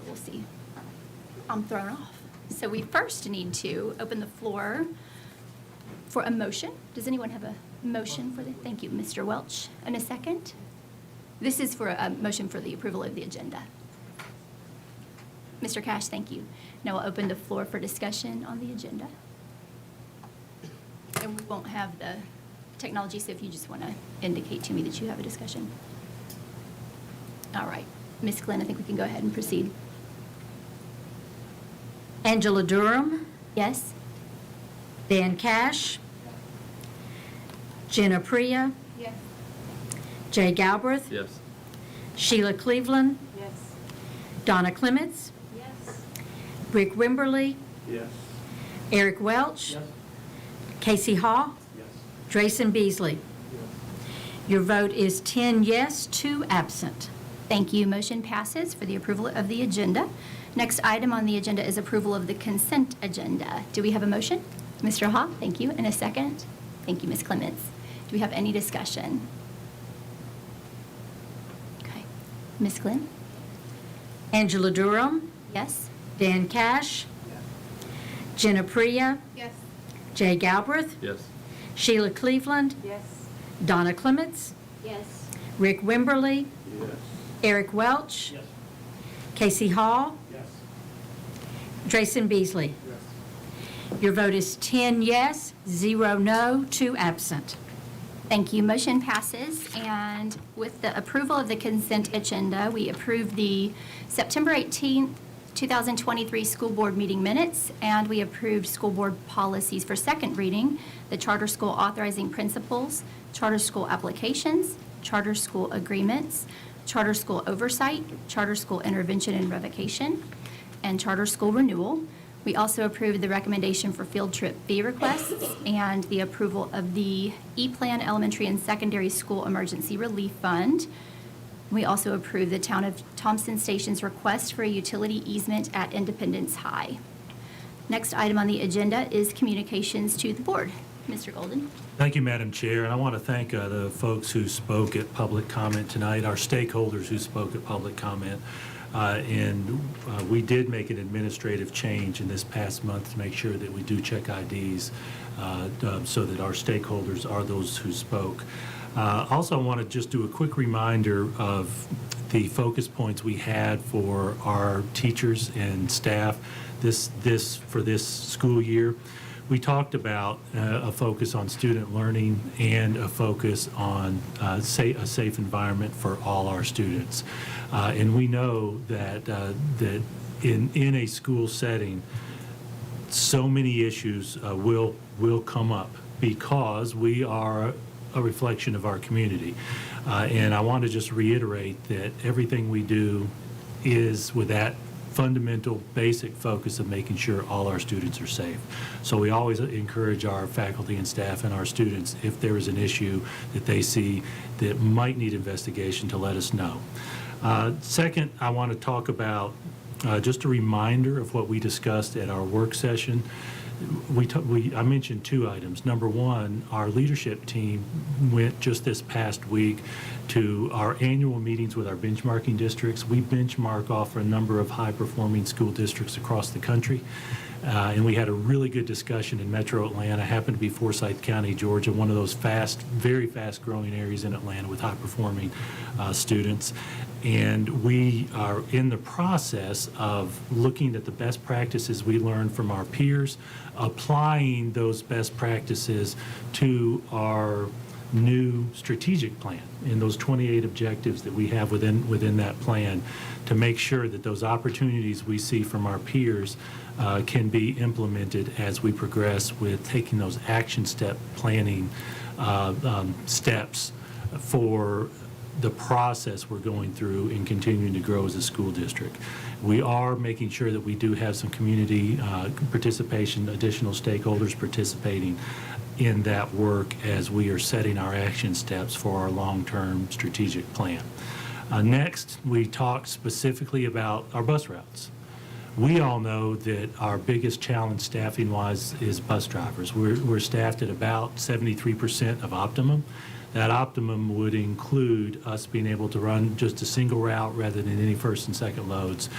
we'll see. I'm thrown off. So we first need to open the floor for a motion. Does anyone have a motion for thank you, Mr. Welch. And a second? This is for a motion for the approval of the agenda. Mr. Cash, thank you. Now we'll open the floor for discussion on the agenda. And we won't have the technology, so if you just want to indicate to me that you have a discussion. All right. Ms. Glenn, I think we can go ahead and proceed. Angela Durham. Yes. Dan Cash. Jenna Priya. Yes. Jay Galbraith. Yes. Sheila Cleveland. Yes. Donna Clements. Yes. Rick Wimberly. Yes. Eric Welch. Yes. Casey Hall. Yes. Drayson Beasley. Your vote is 10 yes, 2 absent. Thank you. Motion passes for the approval of the agenda. Next item on the agenda is approval of the consent agenda. Do we have a motion? Mr. Hawk, thank you. And a second? Thank you, Ms. Clements. Do we have any discussion? Okay. Ms. Glenn? Angela Durham. Yes. Dan Cash. Jenna Priya. Yes. Jay Galbraith. Yes. Sheila Cleveland. Yes. Donna Clements. Yes. Rick Wimberly. Yes. Eric Welch. Yes. Casey Hall. Yes. Drayson Beasley. Yes. Your vote is 10 yes, 0 no, 2 absent. Thank you. Motion passes. And with the approval of the consent agenda, we approve the September 18th, 2023 school board meeting minutes, and we approved school board policies for second reading, the charter school authorizing principles, charter school applications, charter school agreements, charter school oversight, charter school intervention and revocation, and charter school renewal. We also approved the recommendation for field trip fee requests and the approval of the E-Plan Elementary and Secondary School Emergency Relief Fund. We also approved the Town of Thompson Station's request for a utility easement at Independence High. Next item on the agenda is communications to the board. Mr. Golden. Thank you, Madam Chair, and I want to thank the folks who spoke at public comment tonight, our stakeholders who spoke at public comment. We did make an administrative change in this past month to make sure that we do check IDs so that our stakeholders are those who spoke. Also, I want to just do a quick reminder of the focus points we had for our teachers and staff for this school year. We talked about a focus on student learning and a focus on a safe environment for all our students. And we know that in a school setting, so many issues will come up because we are a reflection of our community. And I want to just reiterate that everything we do is with that fundamental, basic focus of making sure all our students are safe. So we always encourage our faculty and staff and our students, if there is an issue that they see that might need investigation, to let us know. Second, I want to talk about just a reminder of what we discussed at our work session. I mentioned 2 items. Number one, our leadership team went just this past week to our annual meetings with our benchmarking districts. We benchmark off a number of high-performing school districts across the country. And we had a really good discussion in Metro Atlanta. Happened to be Forsyth County, Georgia, one of those very fast-growing areas in Atlanta with high-performing students. And we are in the process of looking at the best practices we learned from our peers, applying those best practices to our new strategic plan and those 28 objectives that we have within that plan to make sure that those opportunities we see from our peers can be implemented as we progress with taking those action step planning steps for the process we're going through in continuing to grow as a school district. We are making sure that we do have some community participation, additional stakeholders participating in that work as we are setting our action steps for our long-term strategic plan. Next, we talked specifically about our bus routes. We all know that our biggest challenge staffing-wise is bus drivers. We're staffed at about 73% of optimum. That optimum would include us being able to run just a single route rather than any first and second loads.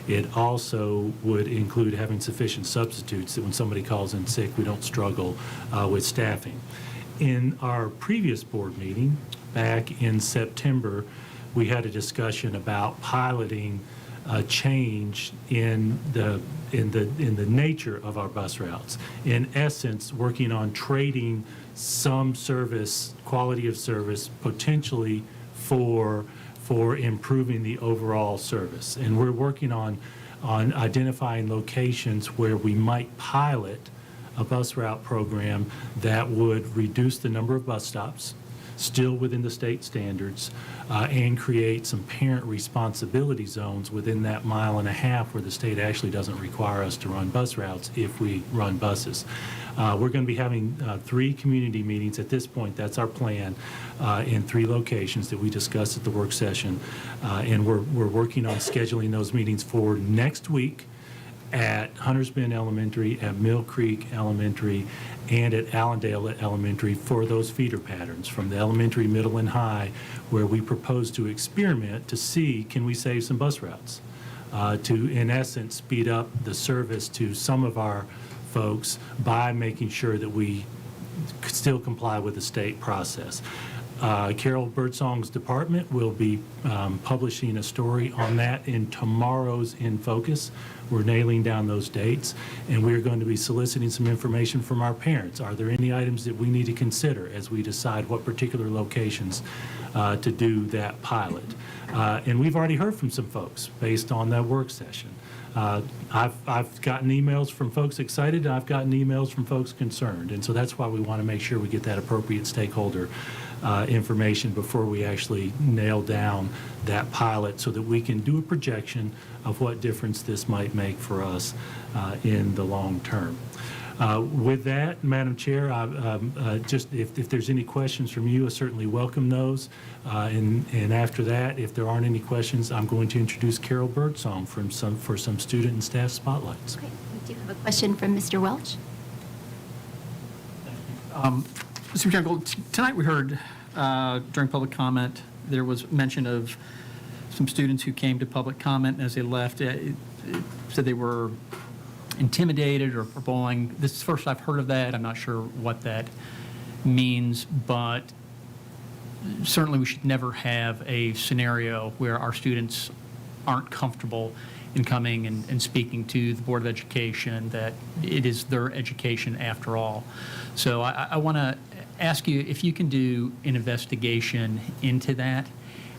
It also would include having sufficient substitutes that when somebody calls in sick, we don't struggle with staffing. In our previous board meeting, back in September, we had a discussion about piloting a change in the nature of our bus routes. In essence, working on trading some service, quality of service, potentially for improving the overall service. And we're working on identifying locations where we might pilot a bus route program that would reduce the number of bus stops, still within the state standards, and create some parent responsibility zones within that 1.5 miles where the state actually doesn't require us to run bus routes if we run buses. We're going to be having 3 community meetings at this point. That's our plan in 3 locations that we discussed at the work session. And we're working on scheduling those meetings for next week at Hunters Bend Elementary, at Mill Creek Elementary, and at Allendale Elementary for those feeder patterns from the elementary, middle, and high, where we propose to experiment to see, can we save some bus routes to, in essence, speed up the service to some of our folks by making sure that we still comply with the state process. Carol Birdsong's department will be publishing a story on that in tomorrow's In Focus. We're nailing down those dates, and we're going to be soliciting some information from our parents. Are there any items that we need to consider as we decide what particular locations to do that pilot? And we've already heard from some folks based on that work session. I've gotten emails from folks excited, and I've gotten emails from folks concerned, and so that's why we want to make sure we get that appropriate stakeholder information before we actually nail down that pilot so that we can do a projection of what difference this might make for us in the long term. With that, Madam Chair, just if there's any questions from you, I certainly welcome those. And after that, if there aren't any questions, I'm going to introduce Carol Birdsong for some student and staff spotlights. Okay, we do have a question from Mr. Welch. Mr. McConnell, tonight we heard during public comment, there was mention of some students who came to public comment, and as they left, it said they were intimidated or bullying. This is the first I've heard of that. I'm not sure what that means, but certainly we should never have a scenario where our students aren't comfortable in coming and speaking to the Board of Education, that it is their education after all. So I want to ask you if you can do an investigation into that,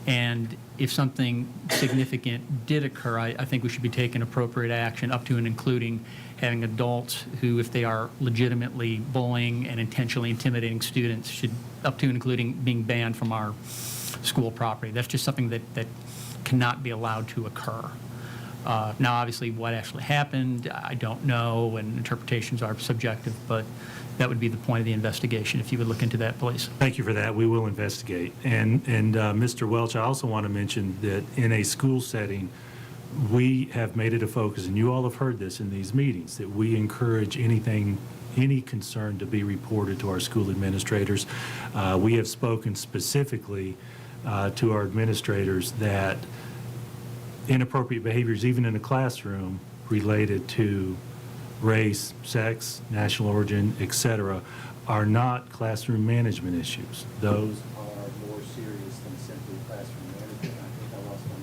and if something significant did occur, I think we should be taking appropriate action up to and including having adults who, if they are legitimately bullying and intentionally intimidating students, should up to and including being banned from our school property. That's just something that cannot be allowed to occur. Now, obviously, what actually happened, I don't know, and interpretations are subjective, but that would be the point of the investigation, if you would look into that, please. Thank you for that. We will investigate. And Mr. Welch, I also want to mention that in a school setting, we have made it a focus, and you all have heard this in these meetings, that we encourage any concern to be reported to our school administrators. We have spoken specifically to our administrators that inappropriate behaviors, even in a classroom, related to race, sex, national origin, etc., are not classroom management issues. Those are more serious than simply classroom management. I think I lost my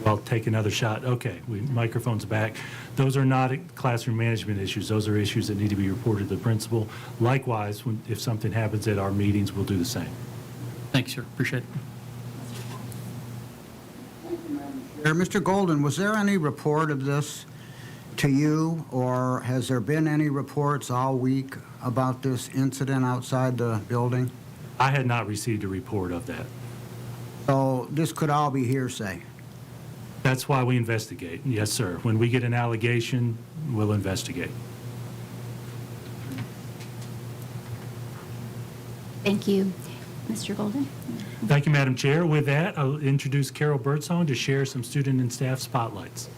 mic. I'll take another shot. Okay, microphone's back. Those are not classroom management issues. Those are issues that need to be reported to the principal. Likewise, if something happens at our meetings, we'll do the same. Thanks, sir. Appreciate it. Mr. Golden, was there any report of this to you, or has there been any reports all week about this incident outside the building? I had not received a report of that. So this could all be hearsay. That's why we investigate. Yes, sir. When we get an allegation, we'll investigate. Thank you. Mr. Golden? Thank you, Madam Chair. With that, I'll introduce Carol Birdsong to share some student and staff spotlights.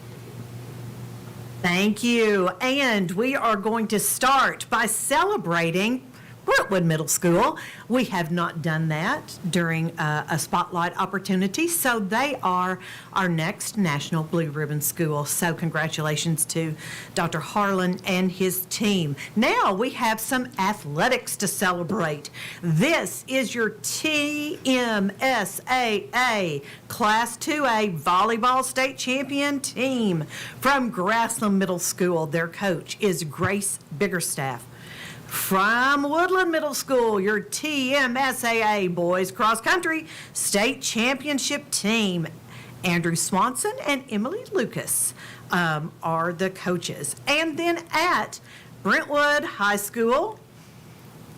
Thank you. And we are going to start by celebrating Brentwood Middle School. We have not done that during a spotlight opportunity, so they are our next National Blue Ribbon School. So congratulations to Dr. Harlan and his team. Now we have some athletics to celebrate. This is your TMSAA Class 2A Volleyball State Champion team from Grassland Middle School. Their coach is Grace Biggerstaff. From Woodland Middle School, your TMSAA Boys Cross Country State Championship team. Andrew Swanson and Emily Lucas are the coaches. And then at Brentwood High School,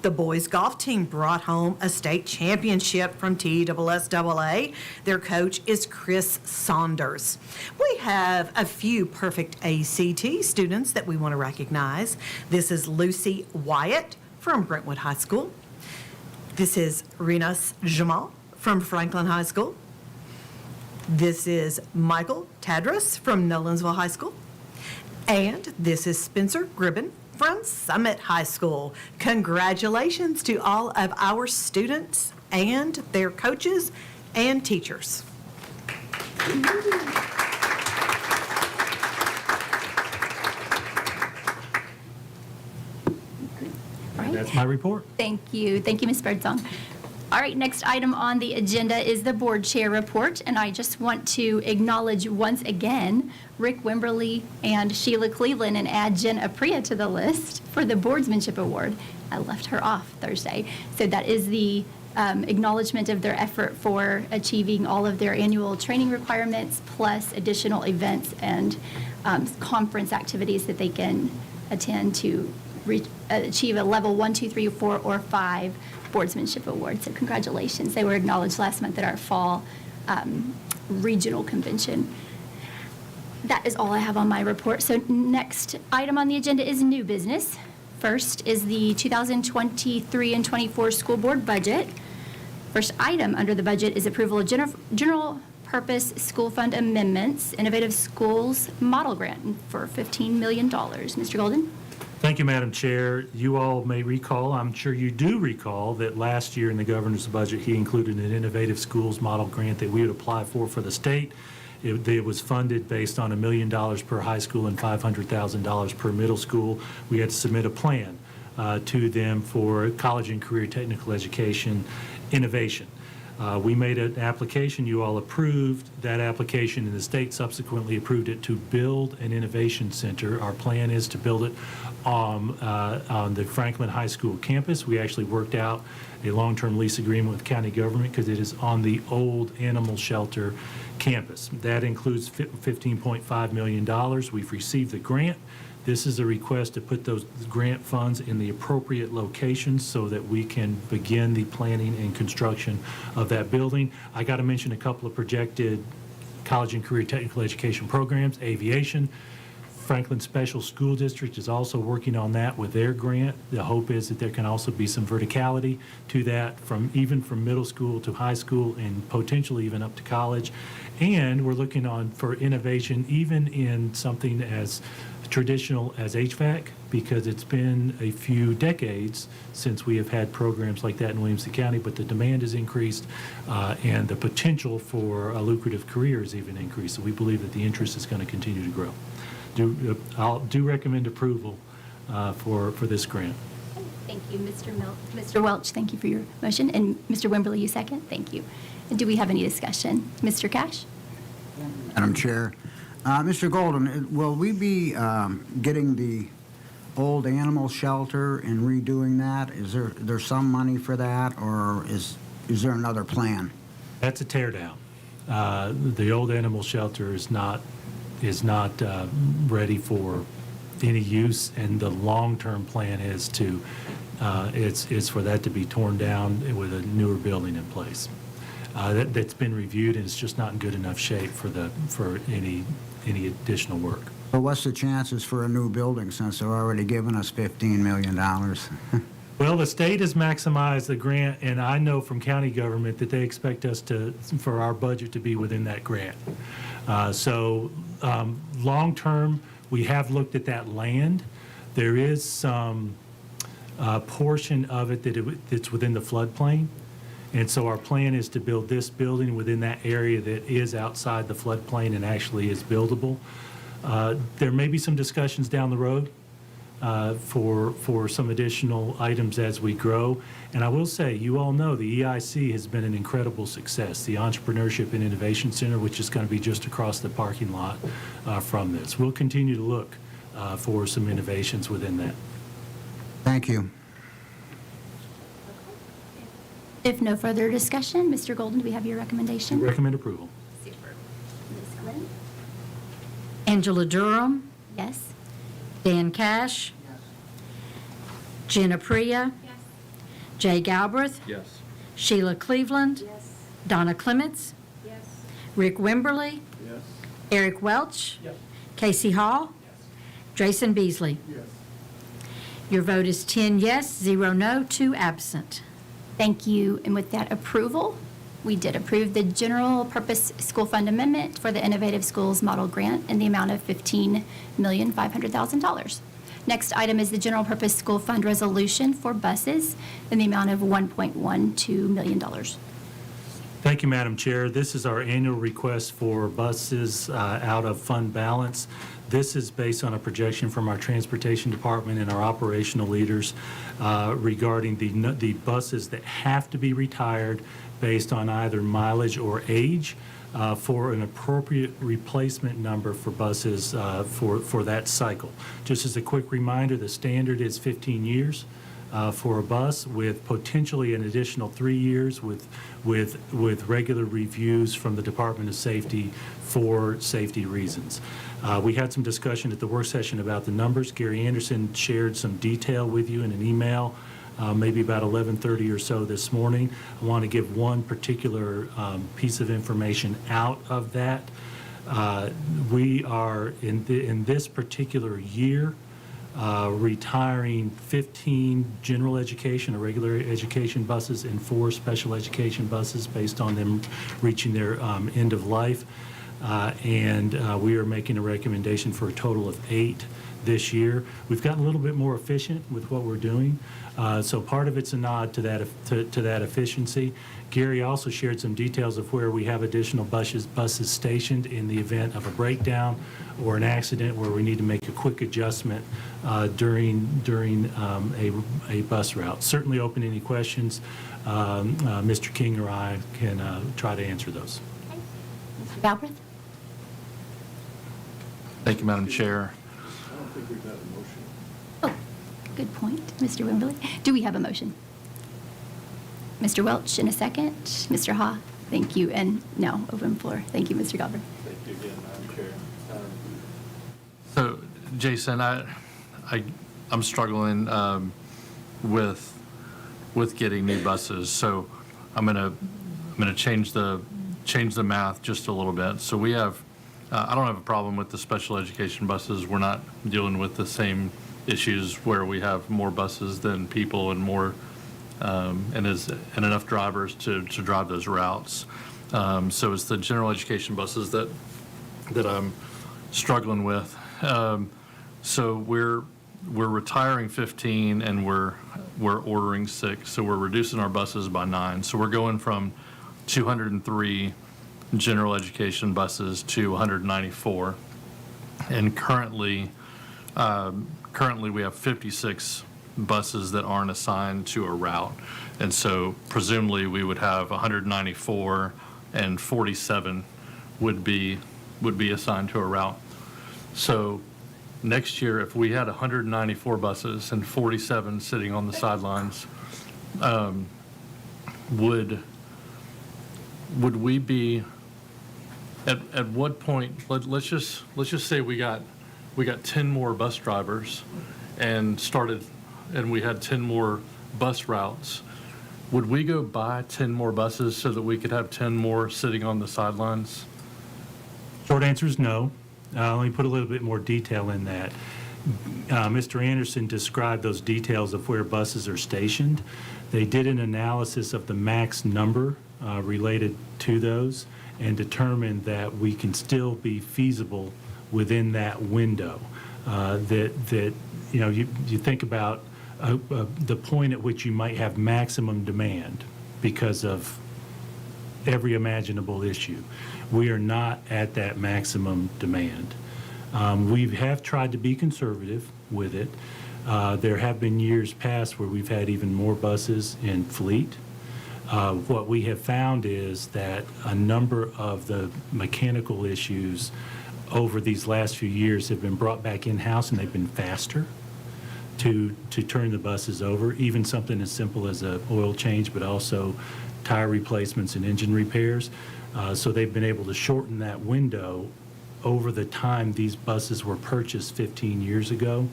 the boys golf team brought home a state championship from TSSAA. Their coach is Chris Saunders. We have a few perfect ACT students that we want to recognize. This is Lucy Wyatt from Brentwood High School. This is Rinas Jamal from Franklin High School. This is Michael Tadras from Nolensville High School. And this is Spencer Gribben from Summit High School. Congratulations to all of our students and their coaches and teachers. That's my report. Thank you. Thank you, Ms. Birdsong. All right, next item on the agenda is the board chair report, and I just want to acknowledge once again Rick Wimberly and Sheila Cleveland and add Jen Apria to the list for the Boardsmanship Award. I left her off Thursday. So that is the acknowledgement of their effort for achieving all of their annual training requirements, plus additional events and conference activities that they can attend to achieve a level 1, 2, 3, 4, or 5 Boardsmanship Award. So congratulations. They were acknowledged last month at our fall regional convention. That is all I have on my report. So next item on the agenda is new business. First is the 2023 and 24 school board budget. First item under the budget is approval of general purpose school fund amendments, Innovative Schools Model Grant for $15 million. Mr. Golden? Thank you, Madam Chair. You all may recall, I'm sure you do recall, that last year in the governor's budget, he included an Innovative Schools Model Grant that we would apply for the state. It was funded based on $1 million per high school and $500,000 per middle school. We had to submit a plan to them for college and career technical education innovation. We made an application, you all approved that application, and the state subsequently approved it to build an innovation center. Our plan is to build it on the Franklin High School campus. We actually worked out a long-term lease agreement with county government because it is on the old animal shelter campus. That includes $15.5 million. We've received the grant. This is a request to put those grant funds in the appropriate locations so that we can begin the planning and construction of that building. I got to mention a couple of projected college and career technical education programs. Aviation. Franklin Special School District is also working on that with their grant. The hope is that there can also be some verticality to that, even from middle school to high school and potentially even up to college. And we're looking for innovation even in something as traditional as HVAC, because it's been a few decades since we have had programs like that in Williamson County, but the demand has increased and the potential for a lucrative career has even increased. So we believe that the interest is going to continue to grow. Do recommend approval for this grant. Thank you, Mr. Welch. Thank you for your motion. And Mr. Wimberly, you second? Thank you. And do we have any discussion? Mr. Cash? Madam Chair. Mr. Golden, will we be getting the old animal shelter and redoing that? Is there some money for that, or is there another plan? That's a tear down. The old animal shelter is not ready for any use, and the long-term plan is to It's for that to be torn down with a newer building in place. That's been reviewed, and it's just not in good enough shape for any additional work. But what's the chances for a new building since they're already giving us $15 million? Well, the state has maximized the grant, and I know from county government that they expect us for our budget to be within that grant. Long-term, we have looked at that land. There is some portion of it that's within the floodplain. And so our plan is to build this building within that area that is outside the floodplain and actually is buildable. There may be some discussions down the road for some additional items as we grow. And I will say, you all know the EIC has been an incredible success, the Entrepreneurship and Innovation Center, which is going to be just across the parking lot from this. We'll continue to look for some innovations within that. Thank you. If no further discussion, Mr. Golden, do we have your recommendation? Recommend approval. Super. Ms. Glenn? Angela Durham, Yes. Dan Cash, Jenna Priya, Jay Galbraith, Yes. Sheila Cleveland, Donna Clements, Rick Wimberly, Eric Welch, Casey Hall, Jason Beasley. Your vote is 10 yes, 0 no, 2 absent. Thank you. And with that approval, we did approve the general purpose school fund amendment for the Innovative Schools Model Grant in the amount of $15,500,000. Next item is the general purpose school fund resolution for buses in the amount of $1.12 million. Thank you, Madam Chair. This is our annual request for buses out of fund balance. This is based on a projection from our transportation department and our operational leaders regarding the buses that have to be retired based on either mileage or age for an appropriate replacement number for buses for that cycle. Just as a quick reminder, the standard is 15 years. For a bus, with potentially an additional 3 years with regular reviews from the Department of Safety for safety reasons. We had some discussion at the work session about the numbers. Gary Anderson shared some detail with you in an email maybe about 11:30 or so this morning. I want to give one particular piece of information out of that. We are in this particular year retiring 15 general education or regular education buses and 4 special education buses based on them reaching their end of life. We are making a recommendation for a total of 8 this year. We've gotten a little bit more efficient with what we're doing. So part of it's a nod to that efficiency. Gary also shared some details of where we have additional buses stationed in the event of a breakdown or an accident where we need to make a quick adjustment during a bus route. Certainly open any questions. Mr. King or I can try to answer those. Mr. Galbraith? Thank you, Madam Chair. Oh, good point, Mr. Wimberly. Do we have a motion? Mr. Welch in a second. Mr. Ha, thank you. And now, open floor. Thank you, Mr. Galbraith. Thank you again, Madam Chair. So, Jason, I'm struggling with getting new buses. So I'm gonna change the math just a little bit. So we have. I don't have a problem with the special education buses. We're not dealing with the same issues where we have more buses than people and more and enough drivers to drive those routes. So it's the general education buses that I'm struggling with. So we're retiring 15 and we're ordering 6. So we're reducing our buses by 9. So we're going from 203 general education buses to 194, and currently we have 56 buses that aren't assigned to a route, and so presumably we would have 194 and 47 would be assigned to a route. So next year, if we had 194 buses and 47 sitting on the sidelines, would we be at what point? Let's just say we got 10 more bus drivers and started and we had 10 more bus routes, would we go buy 10 more buses so that we could have 10 more sitting on the sidelines? Short answer is no. Let me put a little bit more detail in that. Mr. Anderson described those details of where buses are stationed. They did an analysis of the max number related to those and determined that we can still be feasible within that window. You think about the point at which you might have maximum demand because of every imaginable issue. We are not at that maximum demand. We have tried to be conservative with it. There have been years past where we've had even more buses in fleet. What we have found is that a number of the mechanical issues over these last few years have been brought back in-house, and they've been faster to turn the buses over, even something as simple as an oil change, but also tire replacements and engine repairs. So they've been able to shorten that window over the time these buses were purchased 15 years ago,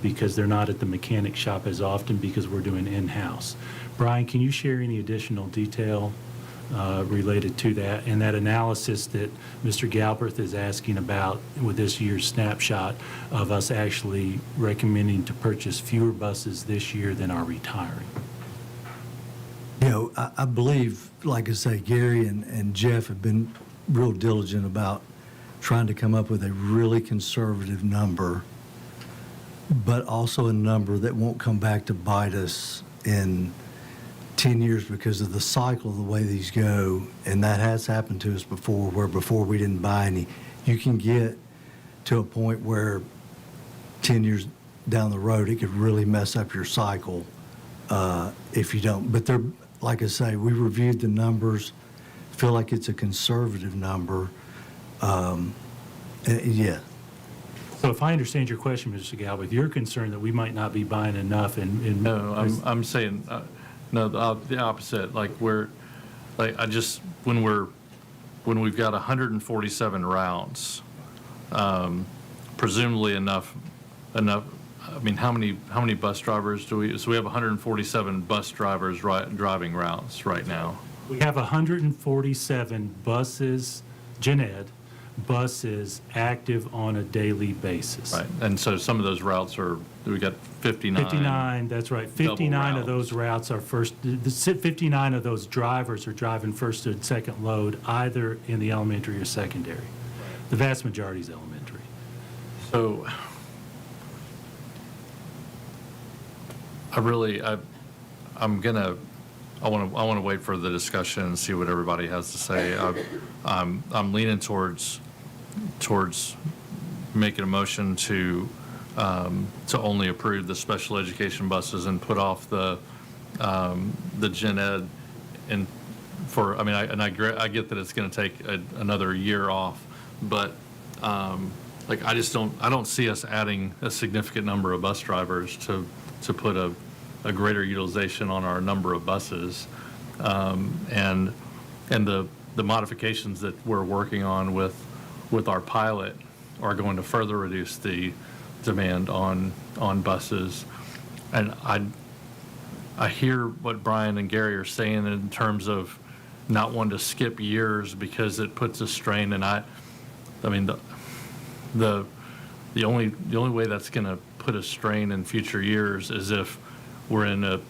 because they're not at the mechanic shop as often because we're doing in-house. Brian, can you share any additional detail related to that and that analysis that Mr. Galbraith is asking about with this year's snapshot of us actually recommending to purchase fewer buses this year than are retiring? You know, I believe, like I say, Gary and Jeff have been real diligent about trying to come up with a really conservative number, but also a number that won't come back to bite us in 10 years because of the cycle of the way these go. And that has happened to us before, where before we didn't buy any. You can get to a point where 10 years down the road, it could really mess up your cycle if you don't. But they're, like I say, we reviewed the numbers, feel like it's a conservative number. Yeah. So if I understand your question, Mr. Galbraith, you're concerned that we might not be buying enough and No, I'm saying, no, the opposite. Like when we've got 147 routes, presumably enough, I mean, how many bus drivers do we, so we have 147 bus drivers driving routes right now. we have 147 buses, gen ed, buses active on a daily basis. Right, and so some of those routes we got 59. 59, that's right. 59 of those routes are 59 of those drivers are driving first and second load, either in the elementary or secondary. The vast majority is elementary. So I want to wait for the discussion and see what everybody has to say. I'm leaning towards making a motion to only approve the special education buses and put off the gen ed. And I get that it's going to take another year off, but I don't see us adding a significant number of bus drivers to put a greater utilization on our number of buses, and the modifications that we're working on with our pilot are going to further reduce the demand on buses. And I hear what Brian and Gary are saying in terms of not wanting to skip years because it puts a strain. And the only way that's going to put a strain in future years is if we're in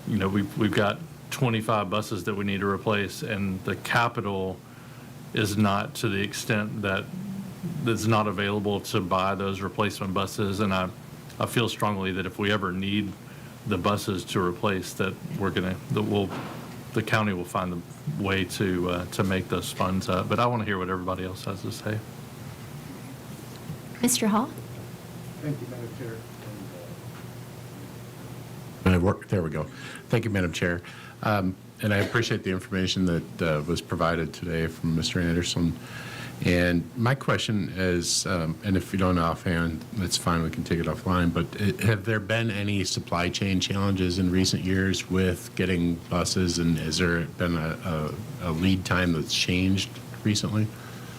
we've got 25 buses that we need to replace, and the capital is not to the extent that it's not available to buy those replacement buses. And I feel strongly that if we ever need the buses to replace, that the county will find the way to make those funds up. But I want to hear what everybody else has to say. Mr. Hall? Thank you, Madam Chair. There we go. Thank you, Madam Chair. And I appreciate the information that was provided today from Mr. Anderson. And my question is, and if you don't know offhand, that's fine, we can take it offline, but have there been any supply chain challenges in recent years with getting buses, and has there been a lead time that's changed recently?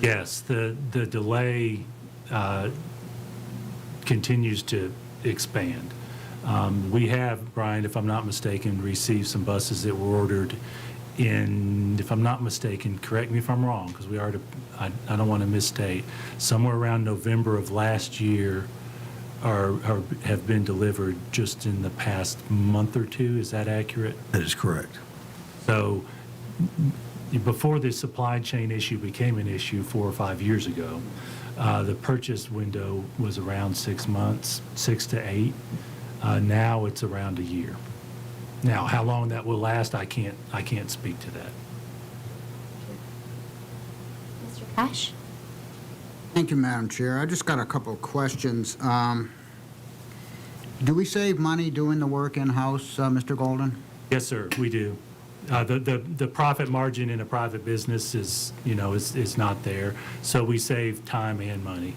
Yes, the delay continues to expand. We have, Brian, if I'm not mistaken, received some buses that were ordered in, if I'm not mistaken, correct me if I'm wrong, because I don't want to misstate, somewhere around November of last year have been delivered just in the past month or two. Is that accurate? That is correct. So before the supply chain issue became an issue 4 or 5 years ago, the purchase window was around 6 months, 6 to 8. Now it's around a year. Now, how long that will last, I can't speak to that. Mr. Cash? Thank you, Madam Chair. I just got a couple of questions. Do we save money doing the work in-house, Mr. Golden? Yes, sir, we do. The profit margin in a private business is not there, so we save time and money.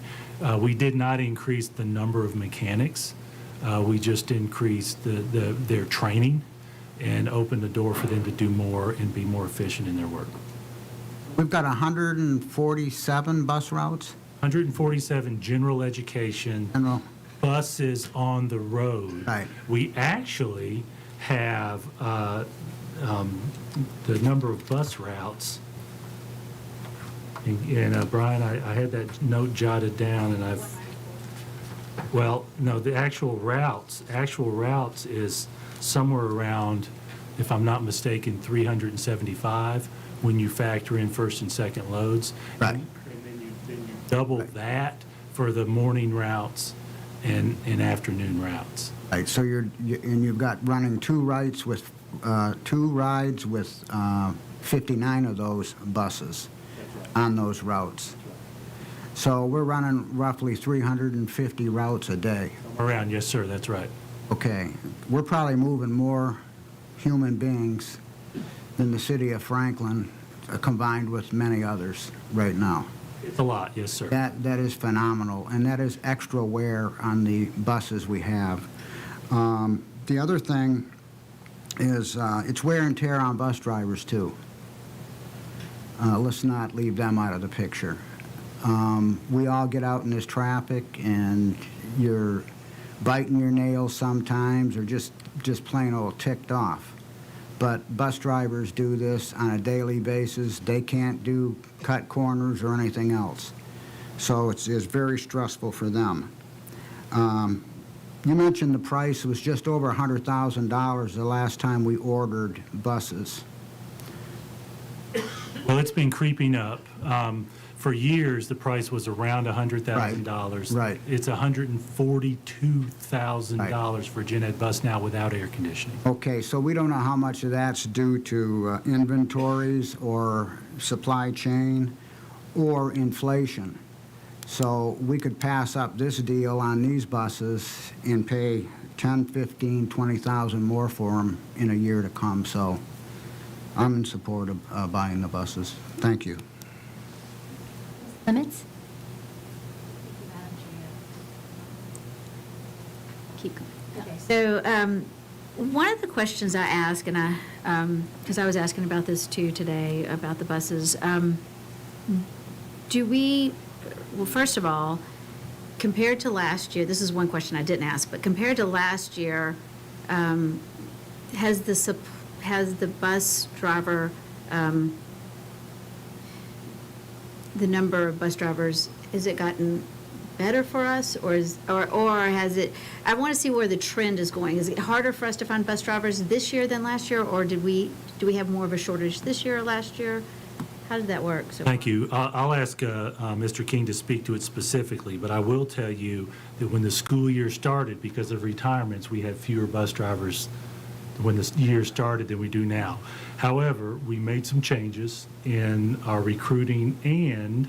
We did not increase the number of mechanics. We just increased their training and opened the door for them to do more and be more efficient in their work. We've got 147 bus routes? 147 general education buses on the road. Right. We actually have the number of bus routes. And Brian, I had that note jotted down, and the actual routes is somewhere around, if I'm not mistaken, 375 when you factor in first and second loads. Right. And then you double that for the morning routes and afternoon routes. Right, so you've got running two rides with 59 of those buses on those routes. So we're running roughly 350 routes a day. Around, yes, sir, that's right. Okay, we're probably moving more human beings than the city of Franklin, combined with many others right now. It's a lot, yes, sir. That is phenomenal, and that is extra wear on the buses we have. The other thing is it's wear and tear on bus drivers, too. Let's not leave them out of the picture. We all get out in this traffic, and you're biting your nails sometimes, or just plain old ticked off. But bus drivers do this on a daily basis. They can't do cut corners or anything else. So it's very stressful for them. You mentioned the price was just over $100,000 the last time we ordered buses. Well, it's been creeping up. For years, the price was around $100,000. Right. It's $142,000 for a gen ed bus now without air conditioning. Okay, so we don't know how much of that's due to inventories or supply chain or inflation. So we could pass up this deal on these buses and pay $10,000, $15,000, $20,000 more for them in a year to come. So I'm in support of buying the buses. Thank you. Limits? Keep going. So one of the questions I ask, and because I was asking about this too today, about the buses, well, first of all, compared to last year, this is one question I didn't ask, but compared to last year, has the bus driver, the number of bus drivers, has it gotten better for us, or has it? I want to see where the trend is going. Is it harder for us to find bus drivers this year than last year, or do we have more of a shortage this year or last year? How did that work? Thank you. I'll ask Mr. King to speak to it specifically, but I will tell you that when the school year started, because of retirements, we had fewer bus drivers when the year started than we do now. However, we made some changes in our recruiting and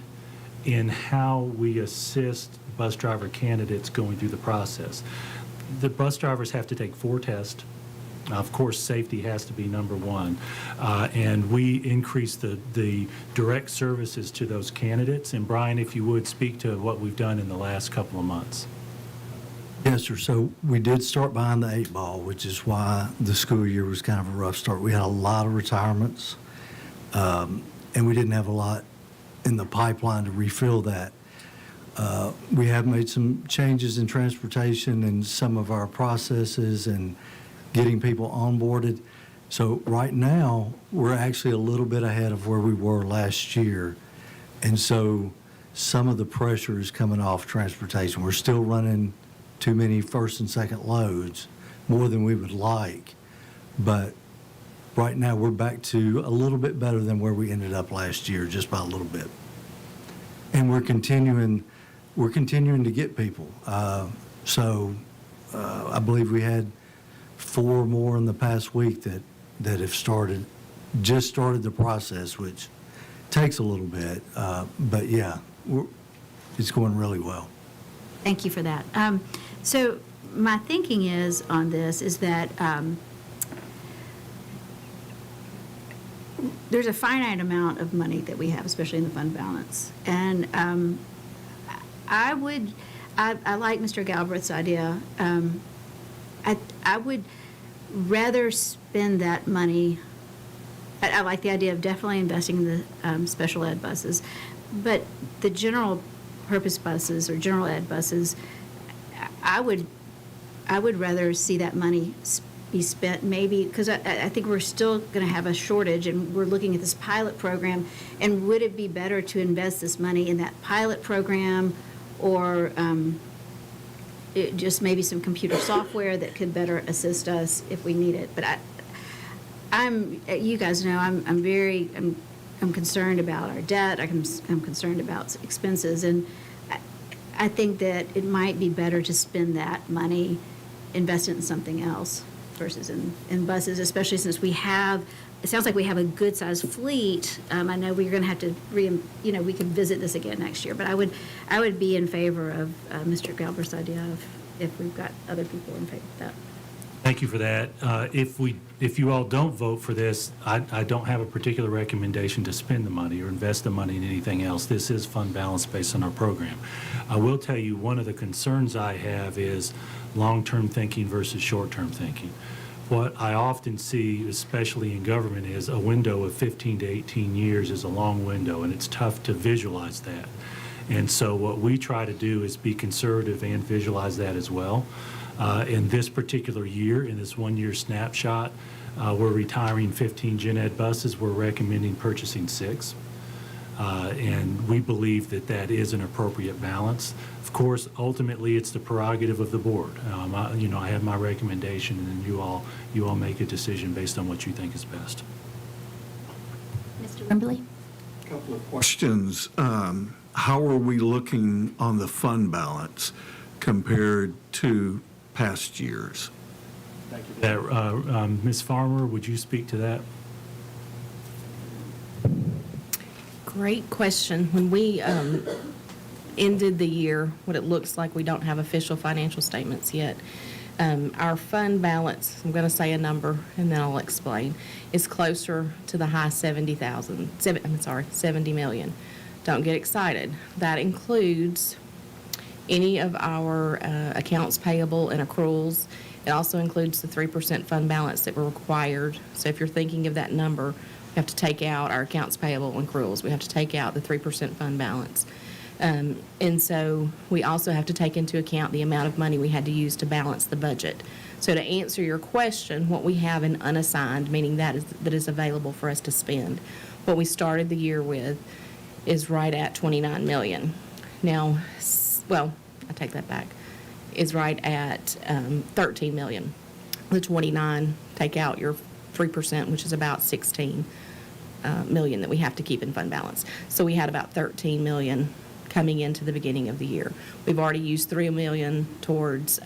in how we assist bus driver candidates going through the process. The bus drivers have to take 4 tests. Of course, safety has to be number one. And we increased the direct services to those candidates. And Brian, if you would, speak to what we've done in the last couple of months. Yes, sir. So we did start buying the 8-ball, which is why the school year was kind of a rough start. We had a lot of retirements, and we didn't have a lot in the pipeline to refill that. We have made some changes in transportation and some of our processes and getting people onboarded. So right now, we're actually a little bit ahead of where we were last year. And so some of the pressure is coming off transportation. We're still running too many first and second loads, more than we would like. But right now, we're back to a little bit better than where we ended up last year, just by a little bit. And we're continuing to get people. I believe we had 4 more in the past week that have just started the process, which takes a little bit. But yeah, it's going really well. Thank you for that. So my thinking is on this is that there's a finite amount of money that we have, especially in the fund balance. And I like Mr. Galbraith's idea. I would rather spend that money. I like the idea of definitely investing in the special ed buses, but the general purpose buses or general ed buses, I would rather see that money be spent maybe, because I think we're still going to have a shortage, and we're looking at this pilot program, and would it be better to invest this money in that pilot program, or just maybe some computer software that could better assist us if we need it? But you guys know, I'm concerned about our debt. I'm concerned about expenses, and I think that it might be better to spend that money, invest it in something else versus in buses, especially since it sounds like we have a good-sized fleet. I know we're going to have to we could visit this again next year, but I would be in favor of Mr. Galbraith's idea if we've got other people in favor of that. Thank you for that. If you all don't vote for this, I don't have a particular recommendation to spend the money or invest the money in anything else. This is fund balance based on our program. I will tell you, one of the concerns I have is long-term thinking versus short-term thinking. What I often see, especially in government, is a window of 15 to 18 years is a long window, and it's tough to visualize that. And so what we try to do is be conservative and visualize that as well. In this particular year, in this one-year snapshot, we're retiring 15 gen ed buses. We're recommending purchasing 6. And we believe that that is an appropriate balance. Of course, ultimately, it's the prerogative of the board. I have my recommendation, and then you all make a decision based on what you think is best. Mr. Wimberly? A couple of questions. How are we looking on the fund balance compared to past years? Thank you for that. Ms. Farmer, would you speak to that? Great question. When we ended the year, what it looks like, we don't have official financial statements yet. Our fund balance, I'm going to say a number and then I'll explain, is closer to the high 70 million. Don't get excited. That includes any of our accounts payable and accruals. It also includes the 3% fund balance that we're required. So if you're thinking of that number, we have to take out our accounts payable and accruals. We have to take out the 3% fund balance. And so we also have to take into account the amount of money we had to use to balance the budget. So to answer your question, what we have in unassigned, meaning that is available for us to spend, what we started the year with is right at 29 million. Now, well, I take that back, is right at 13 million. The 29, take out your 3%, which is about 16 million that we have to keep in fund balance. So we had about 13 million coming into the beginning of the year. We've already used 3 million towards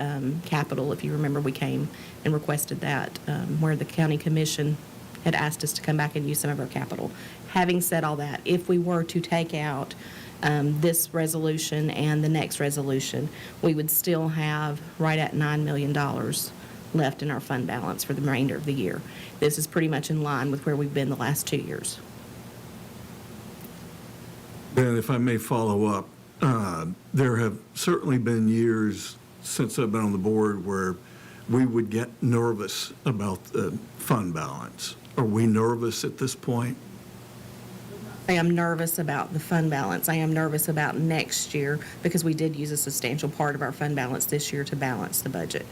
capital. If you remember, we came and requested that where the county commission had asked us to come back and use some of our capital. Having said all that, if we were to take out this resolution and the next resolution, we would still have right at $9 million left in our fund balance for the remainder of the year. This is pretty much in line with where we've been the last 2 years. Ben, if I may follow up, there have certainly been years since I've been on the board where we would get nervous about the fund balance. Are we nervous at this point? I am nervous about the fund balance. I am nervous about next year because we did use a substantial part of our fund balance this year to balance the budget.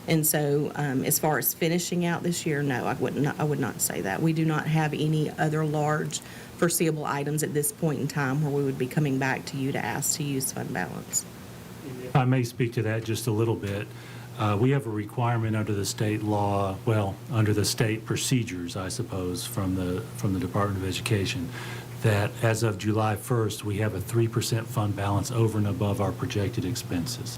And so as far as finishing out this year, no, I would not say that. We do not have any other large foreseeable items at this point in time where we would be coming back to you to ask to use fund balance. If I may speak to that just a little bit, we have a requirement under the state law, well, under the state procedures, I suppose, from the Department of Education, that as of July 1st, we have a 3% fund balance over and above our projected expenses.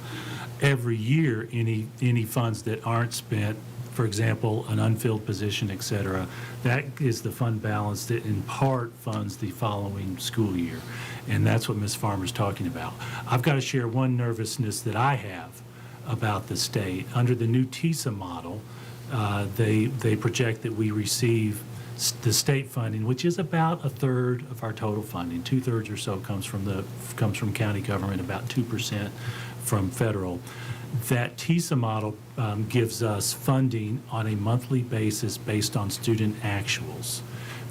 Every year, any funds that aren't spent, for example, an unfilled position, et cetera, that is the fund balance that in part funds the following school year. And that's what Ms. Farmer's talking about. I've got to share one nervousness that I have about the state. Under the new TISA model, they project that we receive the state funding, which is about a third of our total funding. 2/3 or so comes from county government, about 2% from federal. That TISA model gives us funding on a monthly basis based on student actuals.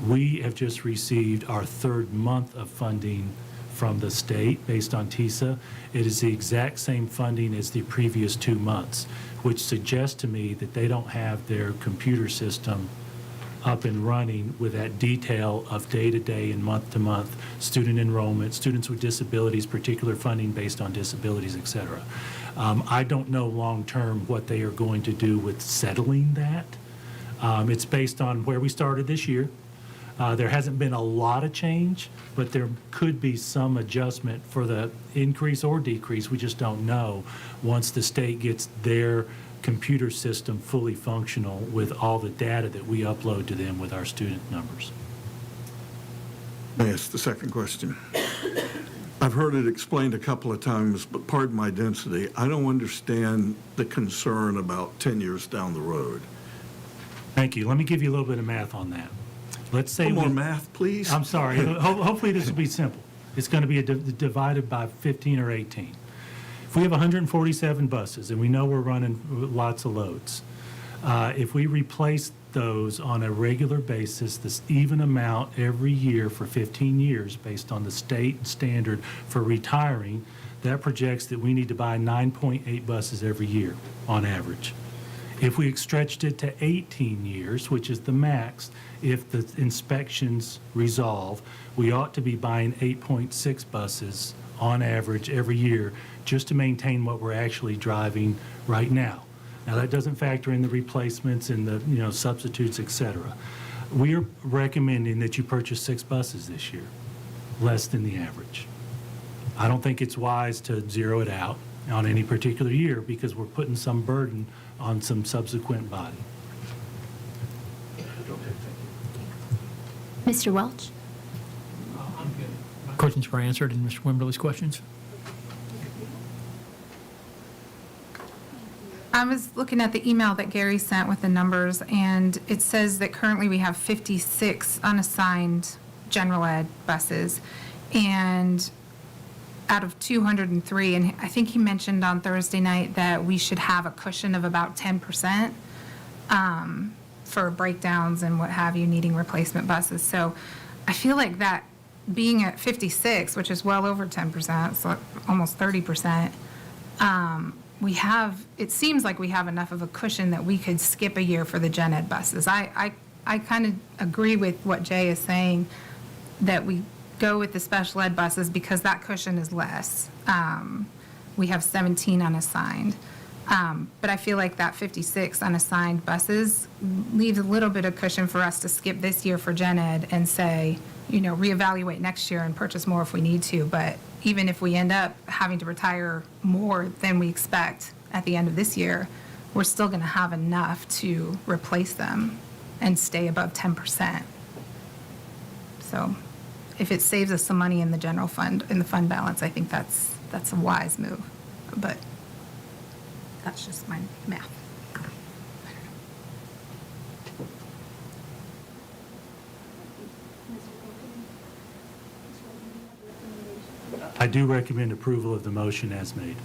We have just received our third month of funding from the state based on TISA. It is the exact same funding as the previous 2 months, which suggests to me that they don't have their computer system up and running with that detail of day-to-day and month-to-month student enrollment, students with disabilities, particular funding based on disabilities, et cetera. I don't know long-term what they are going to do with settling that. It's based on where we started this year. There hasn't been a lot of change, but there could be some adjustment for the increase or decrease. We just don't know once the state gets their computer system fully functional with all the data that we upload to them with our student numbers. May I ask the second question? I've heard it explained a couple of times, but pardon my density, I don't understand the concern about 10 years down the road. Thank you. Let me give you a little bit of math on that. Let's say more math, please. I'm sorry. Hopefully this will be simple. It's going to be divided by 15 or 18. If we have 147 buses, and we know we're running lots of loads, if we replace those on a regular basis, this even amount every year for 15 years, based on the state standard for retiring, that projects that we need to buy 9.8 buses every year on average. If we stretched it to 18 years, which is the max, if the inspections resolve, we ought to be buying 8.6 buses on average every year just to maintain what we're actually driving right now. Now, that doesn't factor in the replacements and the substitutes, et cetera. We are recommending that you purchase 6 buses this year, less than the average. I don't think it's wise to zero it out on any particular year because we're putting some burden on some subsequent body. Mr. Welch? Questions were answered in Mr. Wimberly's questions. I was looking at the email that Gary sent with the numbers, and it says that currently we have 56 unassigned general ed buses, and out of 203, and I think he mentioned on Thursday night that we should have a cushion of about 10% for breakdowns and what have you, needing replacement buses. So I feel like that being at 56, which is well over 10%, so almost 30%, it seems like we have enough of a cushion that we could skip a year for the gen ed buses. I kind of agree with what Jay is saying, that we go with the special ed buses because that cushion is less. We have 17 unassigned. But I feel like that 56 unassigned buses leaves a little bit of cushion for us to skip this year for gen ed and say, reevaluate next year and purchase more if we need to. But even if we end up having to retire more than we expect at the end of this year, we're still going to have enough to replace them and stay above 10%. So if it saves us some money in the general fund, in the fund balance, I think that's a wise move. But that's just my math. I do recommend approval of the motion as made.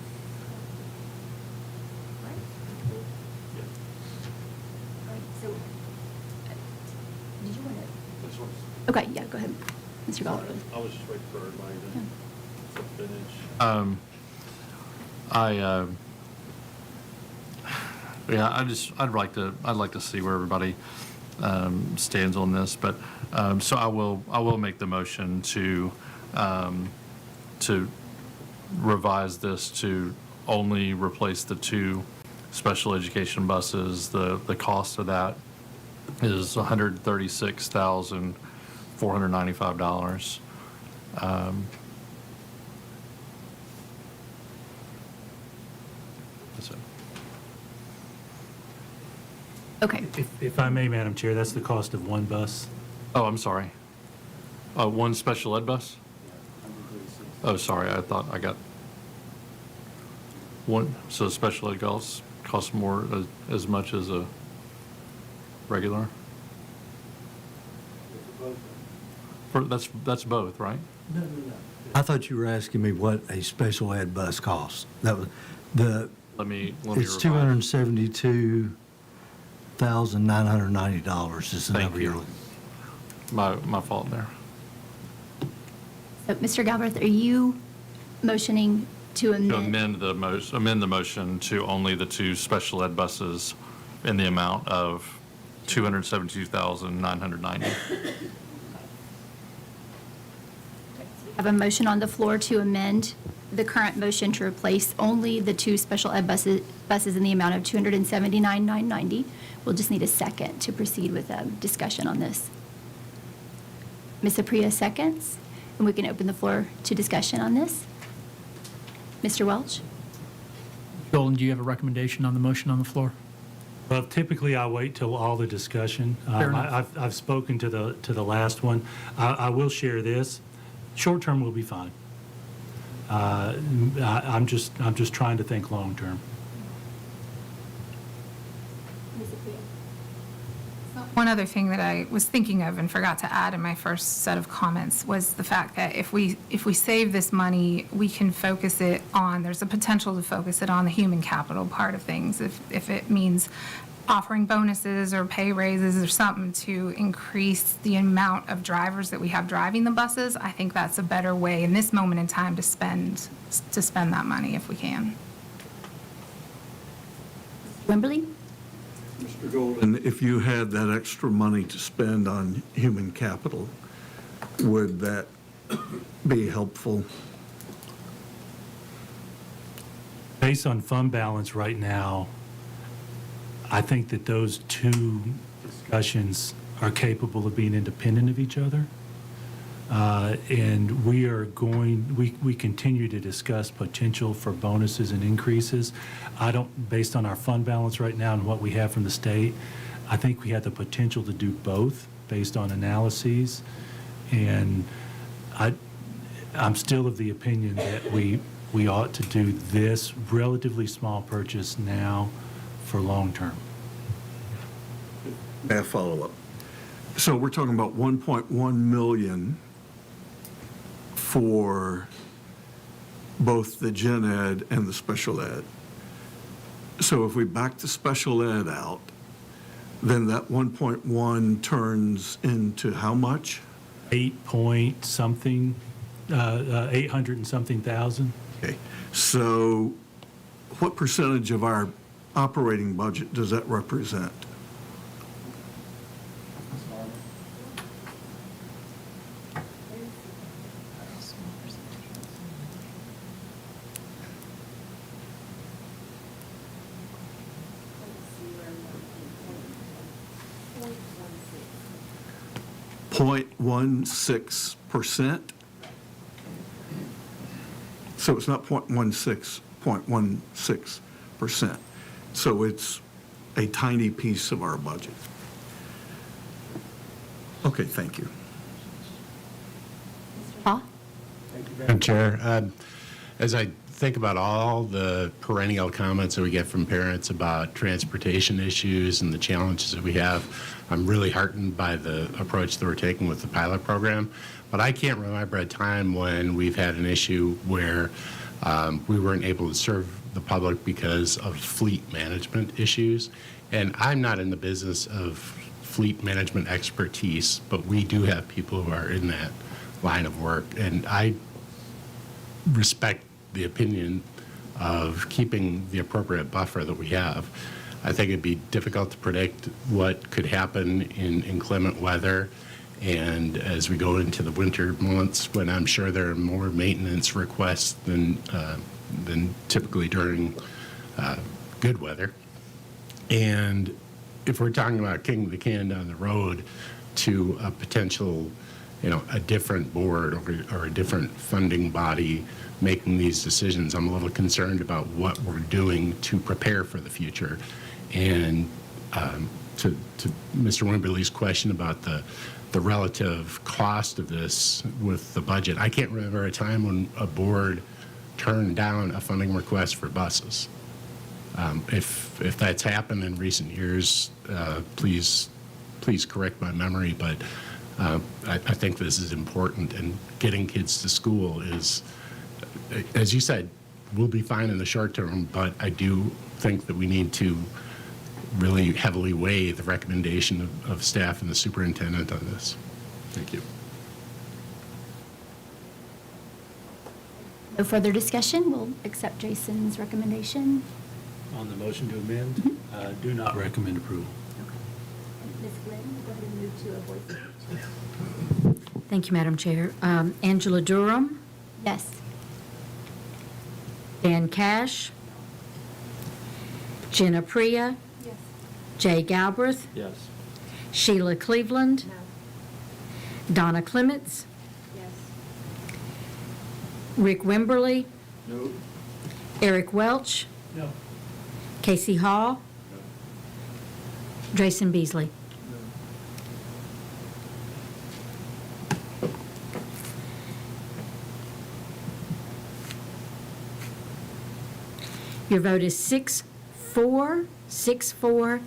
Okay, yeah, go ahead. Mr. Galbraith? I was just waiting for everybody to finish. I'd like to see where everybody stands on this, but so I will make the motion to revise this to only replace the 2 special education buses. The cost of that is $136,495. That's it. Okay. If I may, Madam Chair, that's the cost of one bus. Oh, I'm sorry. One special ed bus? Oh, sorry, I thought I got one. So special ed costs more as much as a regular? That's both, right? I thought you were asking me what a special ed bus costs. That was Let me it's revise. $272,990 is the Thank number you. you're looking. My fault there. So, Mr. Galbraith, are you motioning to To amend? amend the motion to only the 2 special ed buses in the amount of $272,990. I have a motion on the floor to amend the current motion to replace only the 2 special ed buses in the amount of $279,990. We'll just need a second to proceed with discussion on this. Ms. Apria seconds, and we can open the floor to discussion on this. Mr. Welch? Golden, do you have a recommendation on the motion on the floor? Well, typically I wait till all the discussion. Fair enough. I've spoken to the last one. I will share this. Short term will be fine. I'm just trying to think long term. One other thing that I was thinking of and forgot to add in my first set of comments was the fact that if we save this money, we can focus it on, there's a potential to focus it on the human capital part of things. If it means offering bonuses or pay raises or something to increase the amount of drivers that we have driving the buses, I think that's a better way in this moment in time to spend that money if we can. Wimberly? Mr. Golden, if you had that extra money to spend on human capital, would that be helpful? Based on fund balance right now, I think that those 2 discussions are capable of being independent of each other. And we continue to discuss potential for bonuses and increases. Based on our fund balance right now and what we have from the state, I think we have the potential to do both based on analyses. And I'm still of the opinion that we ought to do this relatively small purchase now for long term. May I follow up? So we're talking about 1.1 million for both the gen ed and the special ed. So if we back the special ed out, then that 1.1 turns into how much? 800 and something thousand. Okay, so what percentage of our operating budget does that represent? .16%. So it's not 0.16, 0.16%. So it's a tiny piece of our budget. Okay, thank you. Paul? Madam Chair, as I think about all the perennial comments that we get from parents about transportation issues and the challenges that we have, I'm really heartened by the approach that we're taking with the pilot program. But I can't remember a time when we've had an issue where we weren't able to serve the public because of fleet management issues. And I'm not in the business of fleet management expertise, but we do have people who are in that line of work. And I respect the opinion of keeping the appropriate buffer that we have. I think it'd be difficult to predict what could happen in inclement weather, and as we go into the winter months, when I'm sure there are more maintenance requests than typically during good weather. And if we're talking about kicking the can down the road to a potential, a different board or a different funding body making these decisions, I'm a little concerned about what we're doing to prepare for the future. And to Mr. Wimberly's question about the relative cost of this with the budget, I can't remember a time when a board turned down a funding request for buses. If that's happened in recent years, please correct my memory, but I think this is important, and getting kids to school is, as you said, we'll be fine in the short term, but I do think that we need to really heavily weigh the recommendation of staff and the superintendent on this. Thank you. No further discussion. We'll accept Jason's recommendation. On the motion to amend, do not recommend approval. Ms. Glenn, go ahead and move to a voice vote. Thank you, Madam Chair. Angela Durham, Yes. Dan Cash, Jenna Priya, Yes. Jay Galbraith, Yes. Sheila Cleveland, Donna Clements, Yes. Rick Wimberly, No. Eric Welch, No. Casey Hall, Drayson Beasley. Your vote is 6-4, 6-4,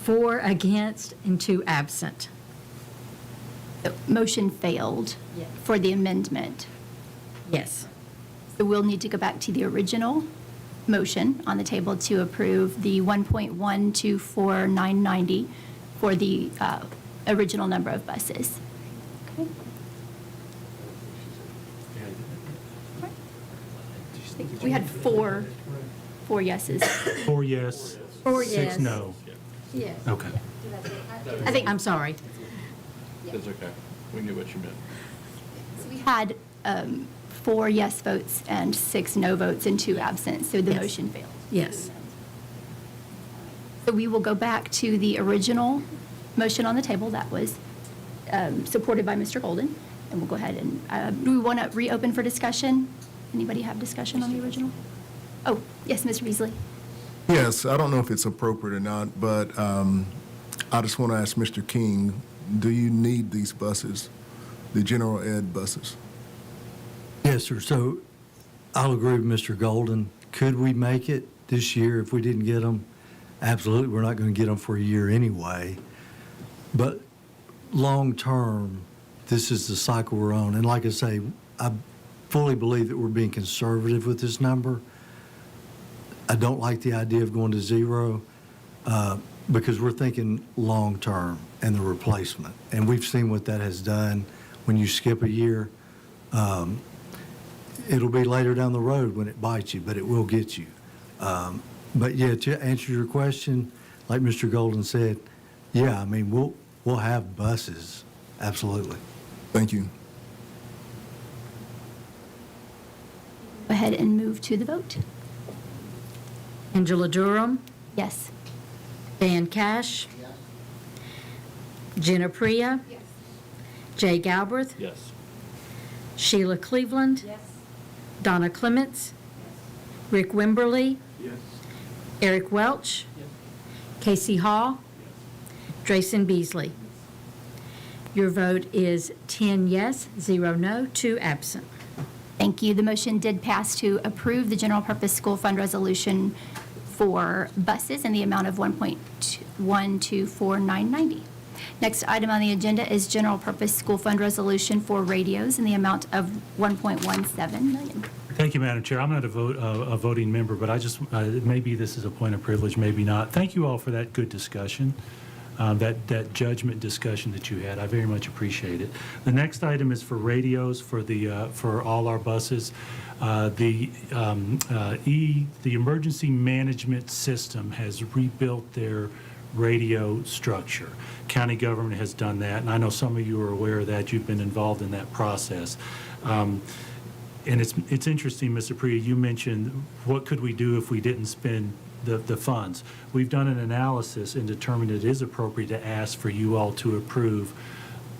4 against, and 2 absent. The motion failed for the amendment. Yes. So we'll need to go back to the original motion on the table to approve the 1.124990 for the original number of buses. Okay. We had four yeses. 4 yes. 4 6 yes. no. Yes. Okay. I think, I'm sorry. That's okay. We knew what you meant. So we had 4 yes votes and 6 no votes and 2 absent, so the Yes. motion failed. Yes. So we will go back to the original motion on the table that was supported by Mr. Golden, and we'll go ahead and, do we want to reopen for discussion? Anybody have discussion on the original? Oh, yes, Mr. Beasley. Yes, I don't know if it's appropriate or not, but I just want to ask Mr. King, do you need these buses, the general ed buses? Yes, sir. So I'll agree with Mr. Golden. Could we make it this year if we didn't get them? Absolutely. We're not going to get them for a year anyway. But long-term, this is the cycle we're on. And like I say, I fully believe that we're being conservative with this number. I don't like the idea of going to 0 because we're thinking long-term and the replacement. And we've seen what that has done when you skip a year. It'll be later down the road when it bites you, but it will get you. But yeah, to answer your question, like Mr. Golden said, yeah, I mean, we'll have buses, absolutely. Thank you. Go ahead and move to the vote. Angela Durham, Yes. Dan Cash, Jenna Priya, Jay Galbraith, Yes. Sheila Cleveland, Donna Clements, Rick Wimberly, Yes. Eric Welch, Casey Hall, Drayson Beasley. Your vote is 10 yes, 0 no, 2 absent. Thank you. The motion did pass to approve the general purpose school fund resolution for buses in the amount of 1.124990. Next item on the agenda is general purpose school fund resolution for radios in the amount of 1.17 million. Thank you, Madam Chair. I'm not a voting member, but I just, maybe this is a point of privilege, maybe not. Thank you all for that good discussion. that judgment discussion that you had. I very much appreciate it. The next item is for radios for all our buses. The emergency management system has rebuilt their radio structure. County government has done that, and I know some of you are aware of that. You've been involved in that process. And it's interesting, Mr. Priya, you mentioned what could we do if we didn't spend the funds. We've done an analysis and determined it is appropriate to ask for you all to approve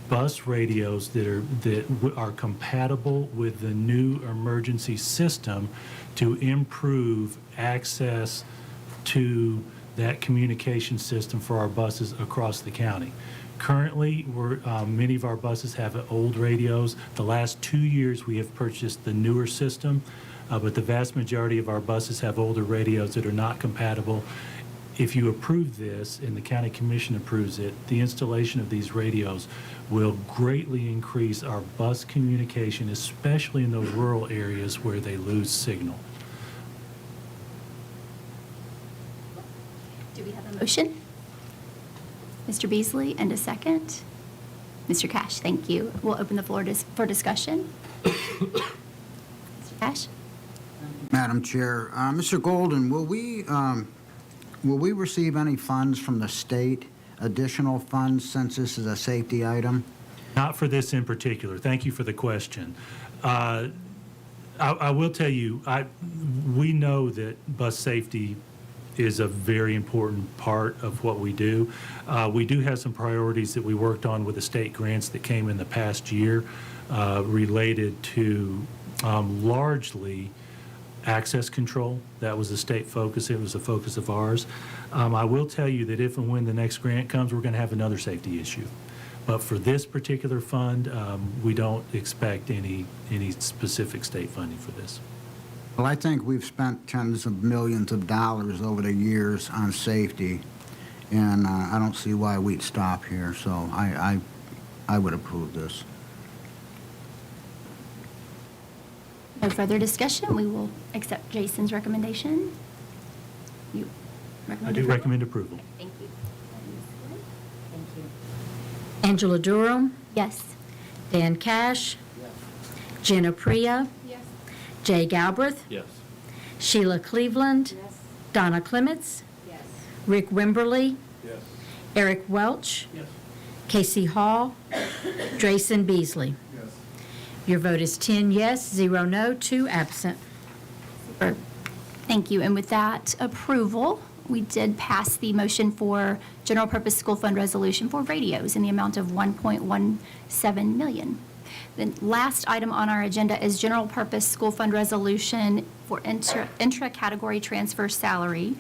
bus radios that are compatible with the new emergency system to improve access to that communication system for our buses across the county. Currently, many of our buses have old radios. The last 2 years, we have purchased the newer system, but the vast majority of our buses have older radios that are not compatible. If you approve this and the county commission approves it, the installation of these radios will greatly increase our bus communication, especially in those rural areas where they lose signal. Do we have a motion? Mr. Beasley, and a second? Mr. Cash, thank you. We'll open the floor for discussion. Mr. Cash? Madam Chair, Mr. Golden, will we receive any funds from the state, additional funds, since this is a safety item? Not for this in particular. Thank you for the question. I will tell you, we know that bus safety is a very important part of what we do. We do have some priorities that we worked on with the state grants that came in the past year related to largely access control. That was a state focus. It was a focus of ours. I will tell you that if and when the next grant comes, we're going to have another safety issue. But for this particular fund, we don't expect any specific state funding for this. Well, I think we've spent tens of millions of dollars over the years on safety, and I don't see why we'd stop here, so I would approve this. No further discussion. We will accept Jason's recommendation. You recommend I do approval? recommend approval. Thank you. Thank you. Angela Durham? Yes. Dan Cash? Jenna Priya? Yes. Jay Galbraith? Yes. Sheila Cleveland? Yes. Donna Clements? Yes. Rick Wimberly? Yes. Eric Welch? Yes. Casey Hall? Drayson Beasley? Yes. Your vote is 10 yes, 0 no, 2 absent. Super. Thank you. And with that approval, we did pass the motion for general purpose school fund resolution for radios in the amount of $1.17 million. The last item on our agenda is general purpose school fund resolution for intra-category transfer salary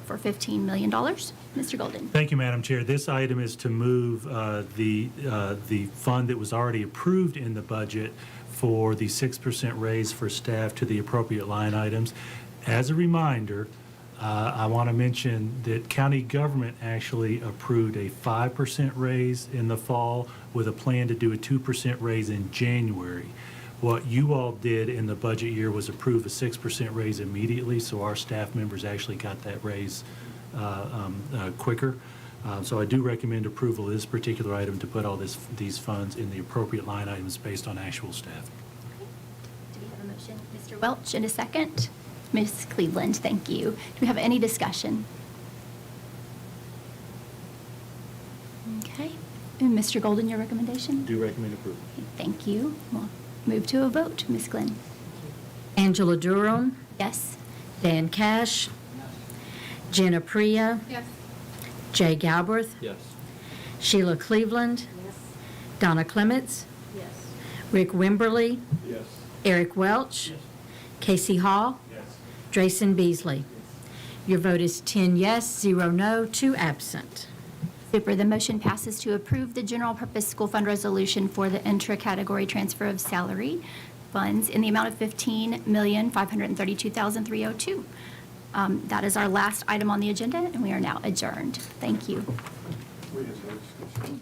for $15 million. Mr. Golden. Thank you, Madam Chair. This item is to move the fund that was already approved in the budget for the 6% raise for staff to the appropriate line items. As a reminder, I want to mention that county government actually approved a 5% raise in the fall with a plan to do a 2% raise in January. What you all did in the budget year was approve a 6% raise immediately, so our staff members actually got that raise quicker. So I do recommend approval of this particular item to put all these funds in the appropriate line items based on actual staff. Do we have a motion? Mr. Welch, in a second. Ms. Cleveland, thank you. Do we have any discussion? Okay. And Mr. Golden, your recommendation? Do recommend approval. Okay, thank you. We'll move to a vote. Ms. Glenn? Angela Durham? Yes. Dan Cash? Jenna Priya? Yes. Jay Galbraith? Yes. Sheila Cleveland? Yes. Donna Clements? Yes. Rick Wimberly? Yes. Eric Welch? Yes. Casey Hall? Yes. Drayson Beasley? Your vote is 10 yes, 0 no, 2 absent. Super. The motion passes to approve the general purpose school fund resolution for the intra-category transfer of salary funds in the amount of $15,532,302. That is our last item on the agenda, and we are now adjourned. Thank you. Wait, is there discussion?